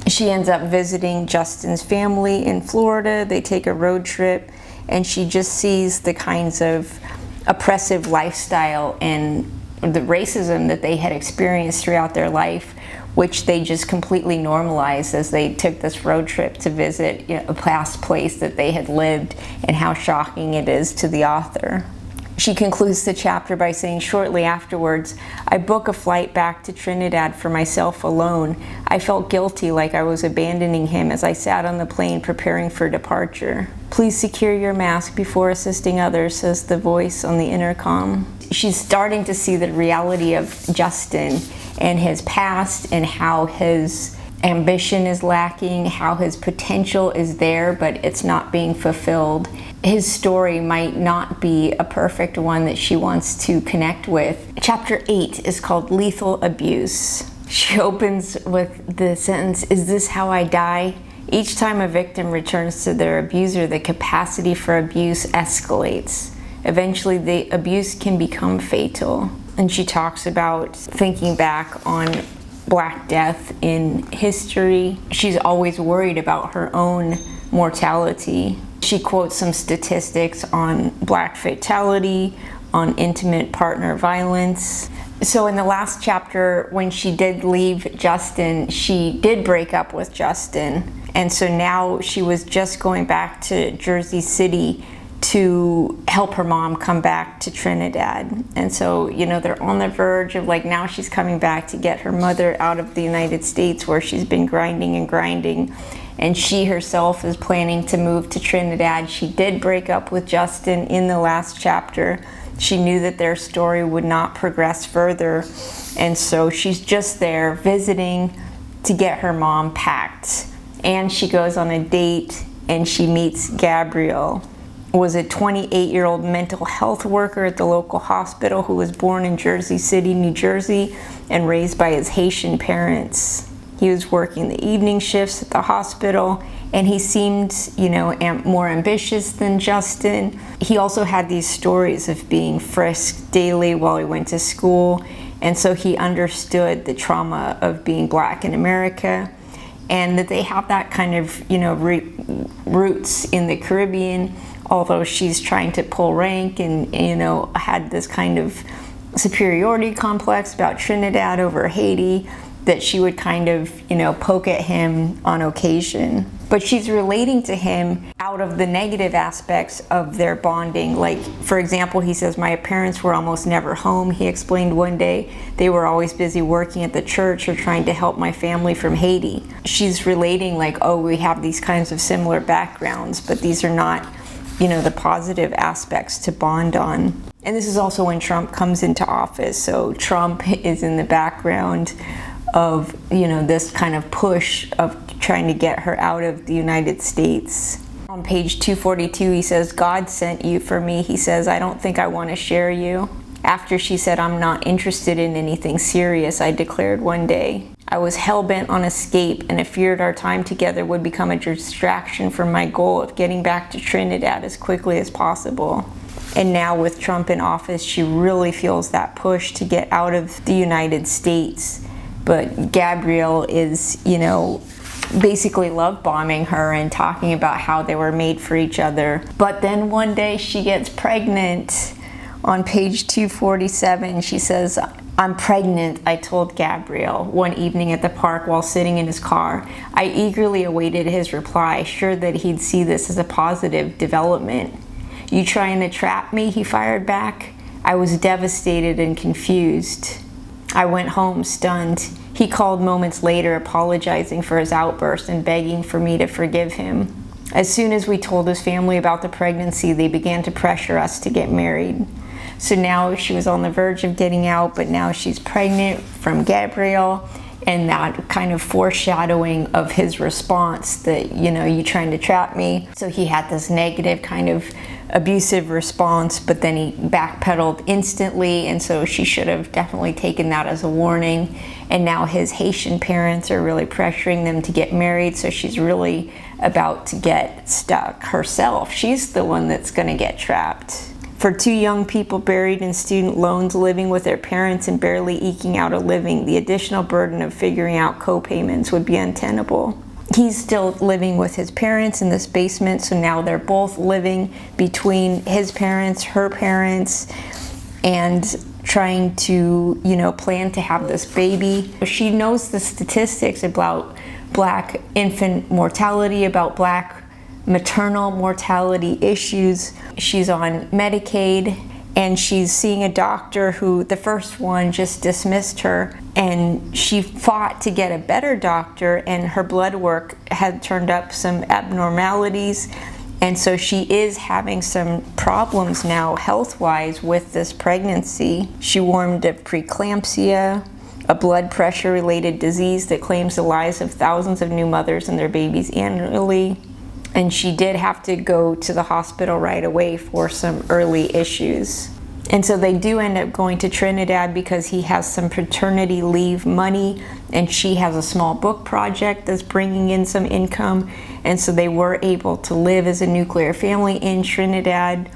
She ends up visiting Justin's family in Florida. They take a road trip, and she just sees the kinds of oppressive lifestyle and the racism that they had experienced throughout their life, which they just completely normalized as they took this road trip to visit a past place that they had lived, and how shocking it is to the author. She concludes the chapter by saying, shortly afterwards, I book a flight back to Trinidad for myself alone. I felt guilty, like I was abandoning him as I sat on the plane preparing for departure. Please secure your mask before assisting others, says the voice on the intercom. She's starting to see the reality of Justin and his past, and how his ambition is lacking, how his potential is there, but it's not being fulfilled. His story might not be a perfect one that she wants to connect with. Chapter 8 is called Lethal Abuse. She opens with the sentence, "Is this how I die?" Each time a victim returns to their abuser, the capacity for abuse escalates. Eventually, the abuse can become fatal. And she talks about thinking back on Black death in history. She's always worried about her own mortality. She quotes some statistics on Black fatality, on intimate partner violence. So in the last chapter, when she did leave Justin, she did break up with Justin. And so now she was just going back to Jersey City to help her mom come back to Trinidad. And so, you know, they're on the verge of, like, now she's coming back to get her mother out of the United States where she's been grinding and grinding. And she herself is planning to move to Trinidad. She did break up with Justin in the last chapter. She knew that their story would not progress further. And so she's just there visiting to get her mom packed. And she goes on a date and she meets Gabriel, was a 28-year-old mental health worker at the local hospital who was born in Jersey City, New Jersey, and raised by his Haitian parents. He was working the evening shifts at the hospital, and he seemed, you know, more ambitious than Justin. He also had these stories of being frisked daily while he went to school, and so he understood the trauma of being Black in America, and that they have that kind of, you know, roots in the Caribbean, although she's trying to pull rank and, you know, had this kind of superiority complex about Trinidad over Haiti, that she would kind of, you know, poke at him on occasion. But she's relating to him out of the negative aspects of their bonding. Like, for example, he says, "My parents were almost never home," he explained one day. "They were always busy working at the church or trying to help my family from Haiti." She's relating like, oh, we have these kinds of similar backgrounds, but these are not, you know, the positive aspects to bond on. And this is also when Trump comes into office. So Trump is in the background of, you know, this kind of push of trying to get her out of the United States. On page 242, he says, "God sent you for me." He says, "I don't think I want to share you." After she said, "I'm not interested in anything serious," I declared one day. "I was hell-bent on escape, and I feared our time together would become a distraction from my goal of getting back to Trinidad as quickly as possible." And now with Trump in office, she really feels that push to get out of the United States. But Gabriel is, you know, basically love bombing her and talking about how they were made for each other. But then one day she gets pregnant. On page 247, she says, "I'm pregnant," I told Gabriel one evening at the park while sitting in his car. I eagerly awaited his reply, sure that he'd see this as a positive development. "You trying to trap me?" he fired back. I was devastated and confused. I went home stunned. He called moments later, apologizing for his outburst and begging for me to forgive him. As soon as we told his family about the pregnancy, they began to pressure us to get married. So now she was on the verge of getting out, but now she's pregnant from Gabriel, and that kind of foreshadowing of his response that, you know, you trying to trap me. So he had this negative kind of abusive response, but then he backpedaled instantly, and so she should have definitely taken that as a warning. And now his Haitian parents are really pressuring them to get married, so she's really about to get stuck herself. She's the one that's going to get trapped. For two young people buried in student loans, living with their parents and barely eking out a living, the additional burden of figuring out co-payments would be untenable. He's still living with his parents in this basement, so now they're both living between his parents, her parents, and trying to, you know, plan to have this baby. She knows the statistics about Black infant mortality, about Black maternal mortality issues. She's on Medicaid, and she's seeing a doctor who, the first one, just dismissed her, and she fought to get a better doctor, and her blood work had turned up some abnormalities, and so she is having some problems now health-wise with this pregnancy. She warned of preeclampsia, a blood pressure-related disease that claims the lives of thousands of new mothers and their babies annually. And she did have to go to the hospital right away for some early issues. And so they do end up going to Trinidad because he has some paternity leave money and she has a small book project that's bringing in some income. And so they were able to live as a nuclear family in Trinidad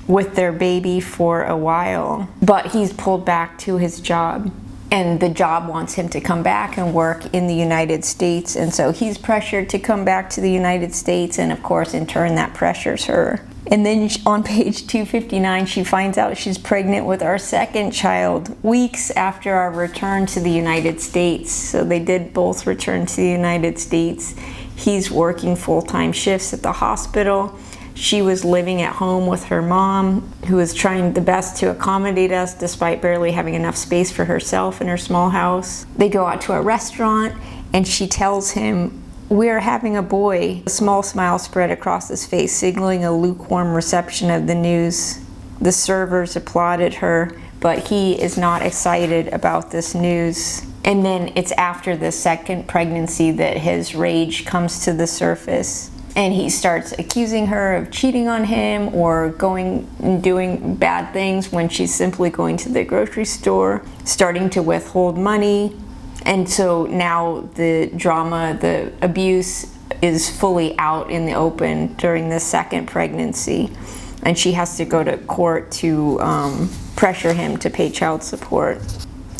with their baby for a while. But he's pulled back to his job. And the job wants him to come back and work in the United States. And so he's pressured to come back to the United States. And of course, in turn, that pressures her. And then on page 259, she finds out she's pregnant with our second child weeks after our return to the United States. So they did both return to the United States. He's working full-time shifts at the hospital. She was living at home with her mom, who was trying the best to accommodate us despite barely having enough space for herself in her small house. They go out to a restaurant and she tells him, "We're having a boy." A small smile spread across his face, signaling a lukewarm reception of the news. The servers applauded her, but he is not excited about this news. And then it's after the second pregnancy that his rage comes to the surface. And he starts accusing her of cheating on him or going and doing bad things when she's simply going to the grocery store, starting to withhold money. And so now the drama, the abuse is fully out in the open during the second pregnancy. And she has to go to court to pressure him to pay child support.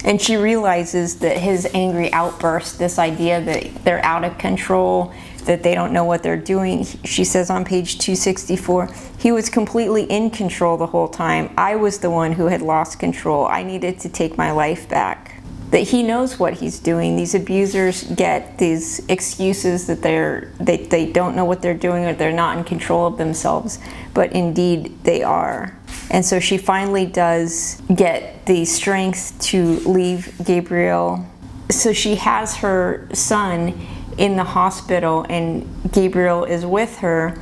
And she realizes that his angry outburst, this idea that they're out of control, that they don't know what they're doing, she says on page 264, he was completely in control the whole time. I was the one who had lost control. I needed to take my life back. That he knows what he's doing. These abusers get these excuses that they don't know what they're doing or they're not in control of themselves, but indeed they are. And so she finally does get the strength to leave Gabriel. So she has her son in the hospital and Gabriel is with her,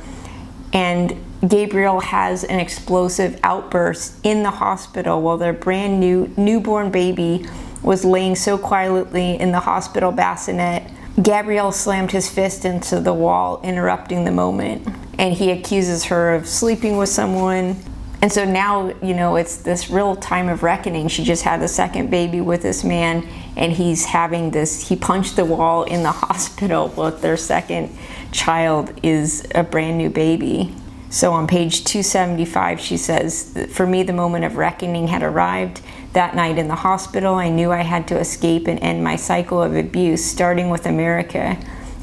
and Gabriel has an explosive outburst in the hospital while their brand new newborn baby was laying so quietly in the hospital bassinet. Gabriel slammed his fist into the wall, interrupting the moment, and he accuses her of sleeping with someone. And so now, you know, it's this real time of reckoning. She just had the second baby with this man, and he's having this, he punched the wall in the hospital, but their second child is a brand new baby. So on page 275, she says, "For me, the moment of reckoning had arrived. That night in the hospital, I knew I had to escape and end my cycle of abuse, starting with America.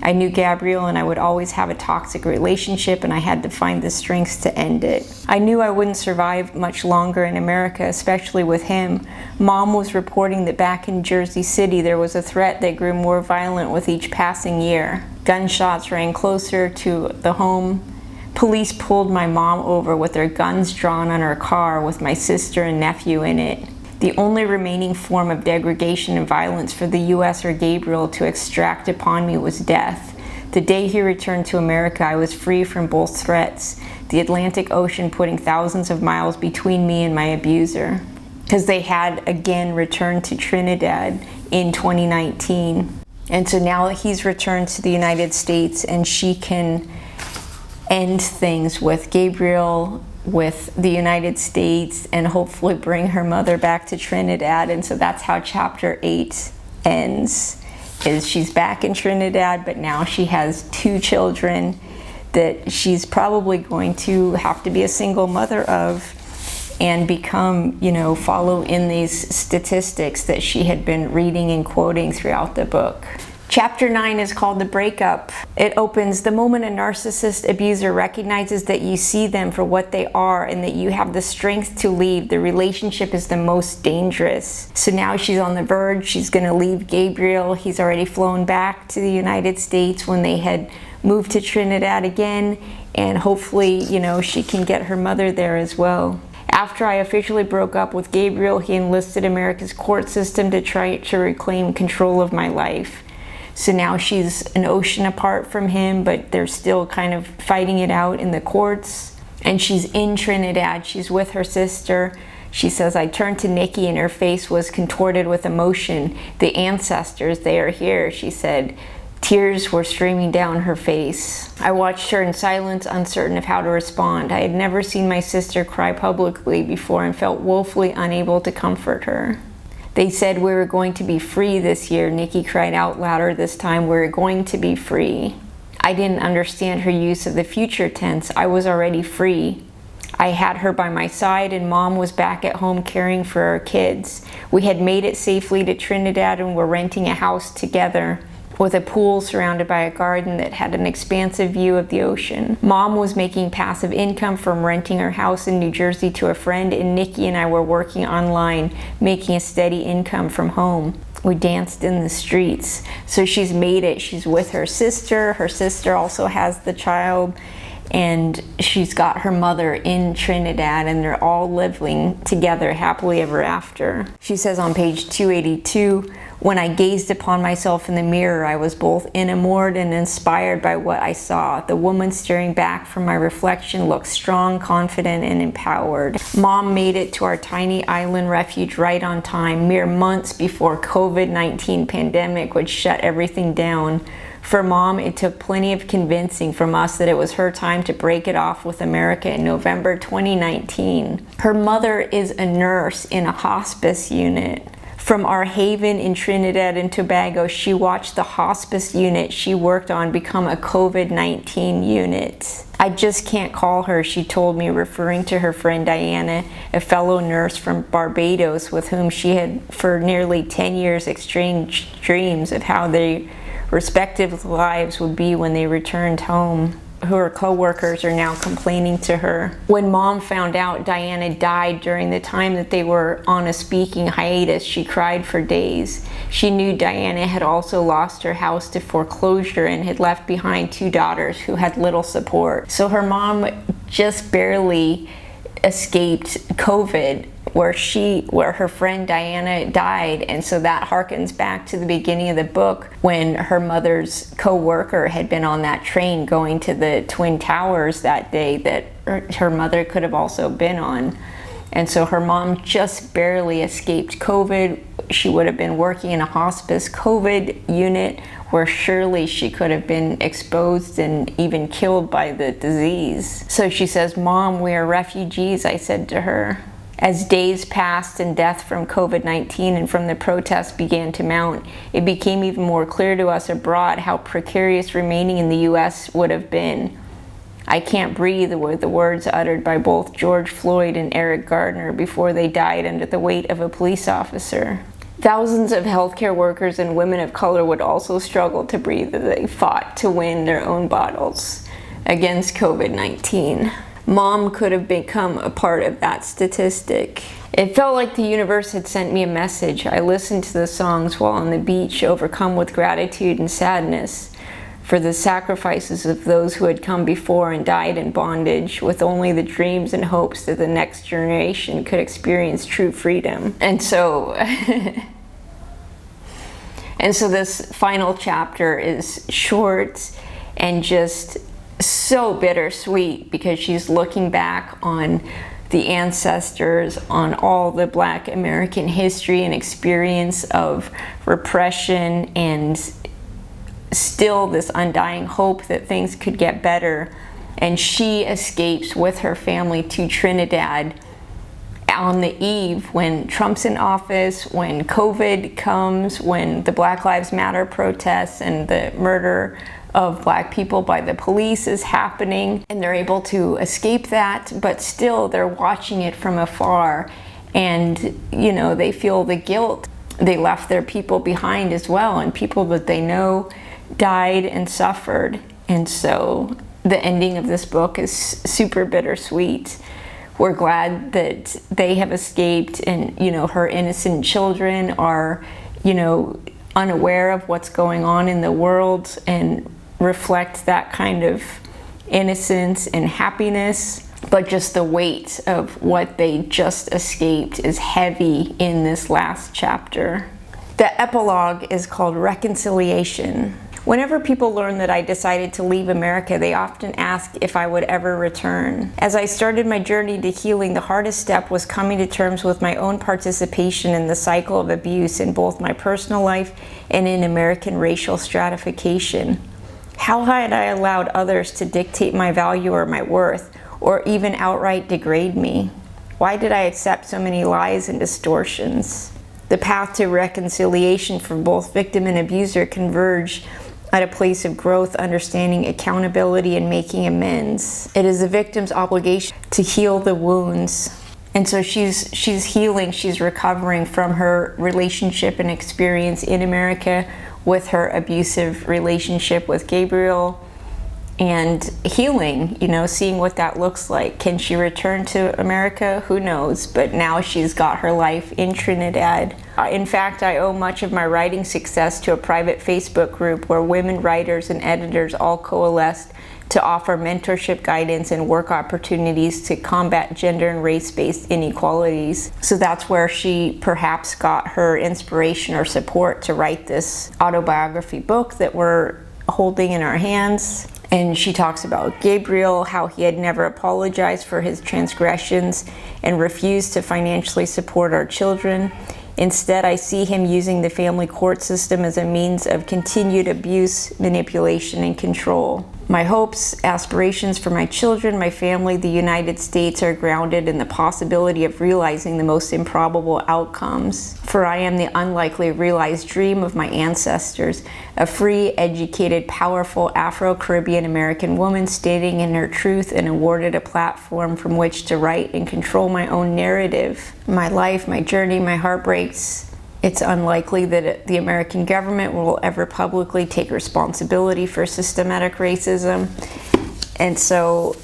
I knew Gabriel and I would always have a toxic relationship, and I had to find the strength to end it. I knew I wouldn't survive much longer in America, especially with him. Mom was reporting that back in Jersey City there was a threat that grew more violent with each passing year. Gunshots rang closer to the home. Police pulled my mom over with their guns drawn on her car with my sister and nephew in it. The only remaining form of degradation and violence for the U.S. or Gabriel to extract upon me was death. The day he returned to America, I was free from both threats, the Atlantic Ocean putting thousands of miles between me and my abuser." Because they had again returned to Trinidad in 2019. And so now that he's returned to the United States and she can end things with Gabriel, with the United States, and hopefully bring her mother back to Trinidad. And so that's how chapter 8 ends, is she's back in Trinidad, but now she has 2 children that she's probably going to have to be a single mother of and become, you know, follow in these statistics that she had been reading and quoting throughout the book. Chapter 9 is called The Breakup. It opens, "The moment a narcissist abuser recognizes that you see them for what they are and that you have the strength to leave, the relationship is the most dangerous." So now she's on the verge. She's going to leave Gabriel. He's already flown back to the United States when they had moved to Trinidad again, and hopefully, you know, she can get her mother there as well. "After I officially broke up with Gabriel, he enlisted America's court system to try to reclaim control of my life." So now she's an ocean apart from him, but they're still kind of fighting it out in the courts. And she's in Trinidad. She's with her sister. She says, "I turned to Nikki and her face was contorted with emotion. The ancestors, they are here," she said. Tears were streaming down her face. I watched her in silence, uncertain of how to respond. I had never seen my sister cry publicly before and felt woefully unable to comfort her. They said we were going to be free this year. Nikki cried out louder this time. We're going to be free. I didn't understand her use of the future tense. I was already free. I had her by my side, and Mom was back at home caring for our kids. We had made it safely to Trinidad and were renting a house together, with a pool surrounded by a garden that had an expansive view of the ocean. Mom was making passive income from renting her house in New Jersey to a friend, and Nikki and I were working online, making a steady income from home. We danced in the streets. So she's made it. She's with her sister. Her sister also has the child, and she's got her mother in Trinidad, and they're all living together happily ever after. She says on page 282, when I gazed upon myself in the mirror, I was both enamored and inspired by what I saw. The woman staring back from my reflection looked strong, confident, and empowered. Mom made it to our tiny island refuge right on time, mere months before COVID-19 pandemic would shut everything down. For Mom, it took plenty of convincing from us that it was her time to break it off with America in November 2019. Her mother is a nurse in a hospice unit. From our haven in Trinidad and Tobago, she watched the hospice unit she worked on become a COVID-19 unit. I just can't call her, she told me, referring to her friend Diana, a fellow nurse from Barbados with whom she had for nearly 10 years exchanged dreams of how their respective lives would be when they returned home. Her co-workers are now complaining to her. When Mom found out Diana died during the time that they were on a speaking hiatus, she cried for days. She knew Diana had also lost her house to foreclosure and had left behind 2 daughters who had little support. So her mom just barely escaped COVID, where her friend Diana died, and so that harkens back to the beginning of the book when her mother's co-worker had been on that train going to the Twin Towers that day that her mother could have also been on. And so her mom just barely escaped COVID. She would have been working in a hospice COVID unit where surely she could have been exposed and even killed by the disease. So she says, "Mom, we are refugees," I said to her. As days passed and death from COVID-19 and from the protests began to mount, it became even more clear to us abroad how precarious remaining in the U.S. would have been. I can't breathe were the words uttered by both George Floyd and Eric Gardner before they died under the weight of a police officer. Thousands of healthcare workers and women of color would also struggle to breathe as they fought to win their own battles against COVID-19. Mom could have become a part of that statistic. It felt like the universe had sent me a message. I listened to the songs while on the beach, overcome with gratitude and sadness for the sacrifices of those who had come before and died in bondage, with only the dreams and hopes that the next generation could experience true freedom. And so this final chapter is short and just so bittersweet, because she's looking back on the ancestors, on all the Black American history and experience of repression, and still this undying hope that things could get better. And she escapes with her family to Trinidad on the eve when Trump's in office, when COVID comes, when the Black Lives Matter protests and the murder of Black people by the police is happening, and they're able to escape that, but still they're watching it from afar, and they feel the guilt. They left their people behind as well, and people that they know died and suffered. And so the ending of this book is super bittersweet. We're glad that they have escaped, and her innocent children are unaware of what's going on in the world and reflect that kind of innocence and happiness. But just the weight of what they just escaped is heavy in this last chapter. The epilogue is called Reconciliation. Whenever people learn that I decided to leave America, they often ask if I would ever return. As I started my journey to healing, the hardest step was coming to terms with my own participation in the cycle of abuse in both my personal life and in American racial stratification. How had I allowed others to dictate my value or my worth, or even outright degrade me? Why did I accept so many lies and distortions? The path to reconciliation for both victim and abuser converge at a place of growth, understanding, accountability, and making amends. It is the victim's obligation to heal the wounds. And so she's healing, she's recovering from her relationship and experience in America with her abusive relationship with Gabriel, and healing, seeing what that looks like. Can she return to America? Who knows? But now she's got her life in Trinidad. In fact, I owe much of my writing success to a private Facebook group where women writers and editors all coalesced to offer mentorship, guidance, and work opportunities to combat gender and race-based inequalities. So that's where she perhaps got her inspiration or support to write this autobiography book that we're holding in our hands. And she talks about Gabriel, how he had never apologized for his transgressions and refused to financially support our children. Instead, I see him using the family court system as a means of continued abuse, manipulation, and control. My hopes, aspirations for my children, my family, the United States are grounded in the possibility of realizing the most improbable outcomes. For I am the unlikely realized dream of my ancestors, a free, educated, powerful Afro-Caribbean American woman standing in her truth and awarded a platform from which to write and control my own narrative. My life, my journey, my heartbreaks. It's unlikely that the American government will ever publicly take responsibility for systematic racism. And so,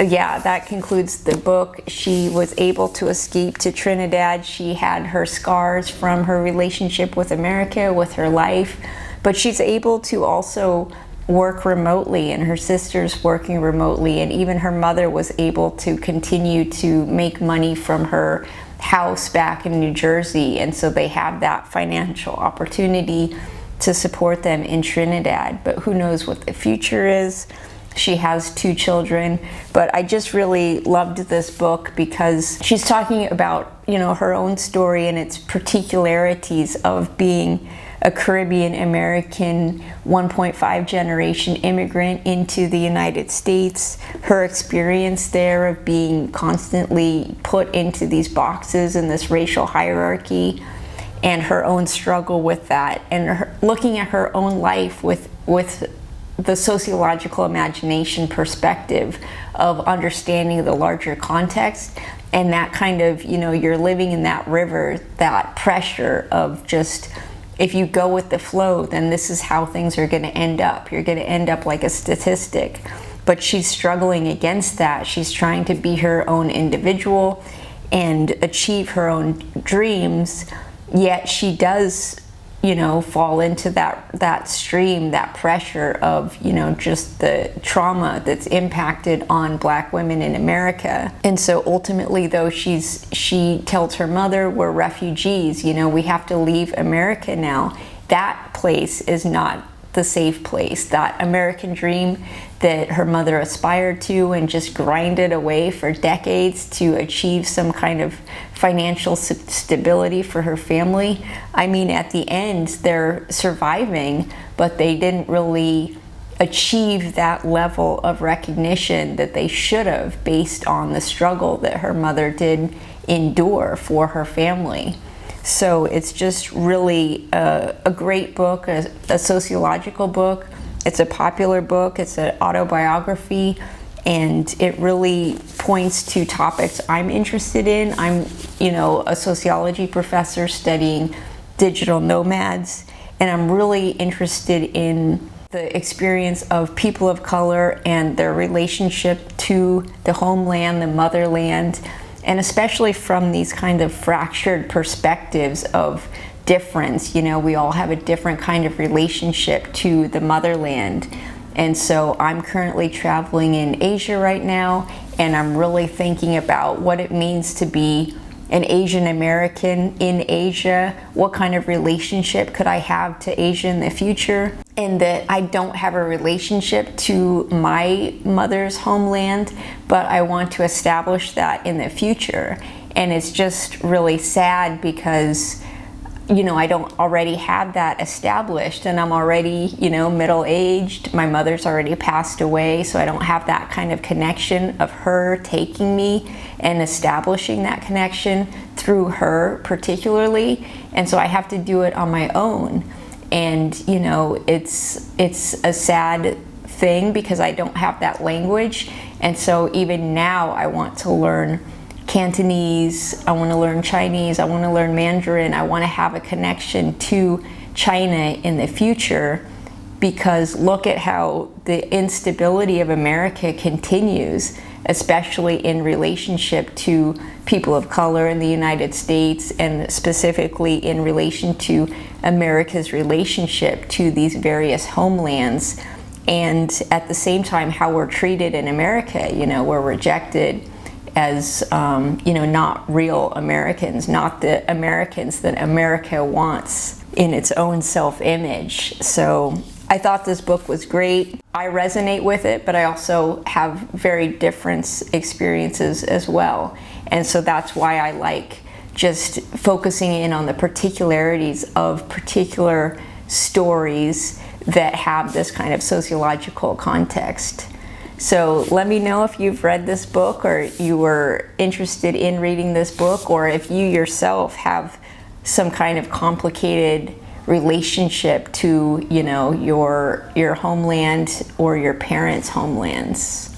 yeah, that concludes the book. She was able to escape to Trinidad. She had her scars from her relationship with America, with her life, but she's able to also work remotely, and her sister's working remotely, and even her mother was able to continue to make money from her house back in New Jersey, and so they have that financial opportunity to support them in Trinidad. But who knows what the future is. She has 2 children, but I just really loved this book because she's talking about, her own story and its particularities of being a Caribbean American 1.5 generation immigrant into the United States, her experience there of being constantly put into these boxes and this racial hierarchy, and her own struggle with that, and looking at her own life with the sociological imagination perspective of understanding the larger context, and that kind of, you're living in that river, that pressure of just, if you go with the flow, then this is how things are going to end up. You're going to end up like a statistic. But she's struggling against that. She's trying to be her own individual and achieve her own dreams, yet she does, fall into that stream, that pressure of, just the trauma that's impacted on Black women in America. And so ultimately, though, she tells her mother, we're refugees, we have to leave America now. That place is not the safe place. That American dream that her mother aspired to and just grinded away for decades to achieve some kind of financial stability for her family. I mean, at the end, they're surviving, but they didn't really achieve that level of recognition that they should have based on the struggle that her mother did endure for her family. So it's just really a great book, a sociological book. It's a popular book, it's an autobiography, and it really points to topics I'm interested in. I'm, a sociology professor studying digital nomads, and I'm really interested in the experience of people of color and their relationship to the homeland, the motherland, and especially from these kind of fractured perspectives of difference. We all have a different kind of relationship to the motherland. And so I'm currently traveling in Asia right now, and I'm really thinking about what it means to be an Asian American in Asia. What kind of relationship could I have to Asia in the future? in that I don't have a relationship to my mother's homeland, but I want to establish that in the future. And it's just really sad because, you know, I don't already have that established, and I'm already, you know, middle-aged. My mother's already passed away, so I don't have that kind of connection of her taking me and establishing that connection through her particularly. And so I have to do it on my own. And, you know, it's a sad thing because I don't have that language. And so even now I want to learn Cantonese, I want to learn Chinese, I want to learn Mandarin, I want to have a connection to China in the future, because look at how the instability of America continues, especially in relationship to people of color in the United States, and specifically in relation to America's relationship to these various homelands. And at the same time, how we're treated in America, you know, we're rejected as, you know, not real Americans, not the Americans that America wants in its own self-image. So I thought this book was great. I resonate with it, but I also have very different experiences as well. And so that's why I like just focusing in on the particularities of particular stories that have this kind of sociological context. So let me know if you've read this book, or you were interested in reading this book, or if you yourself have some kind of complicated relationship to, you know, your homeland or your parents' homelands.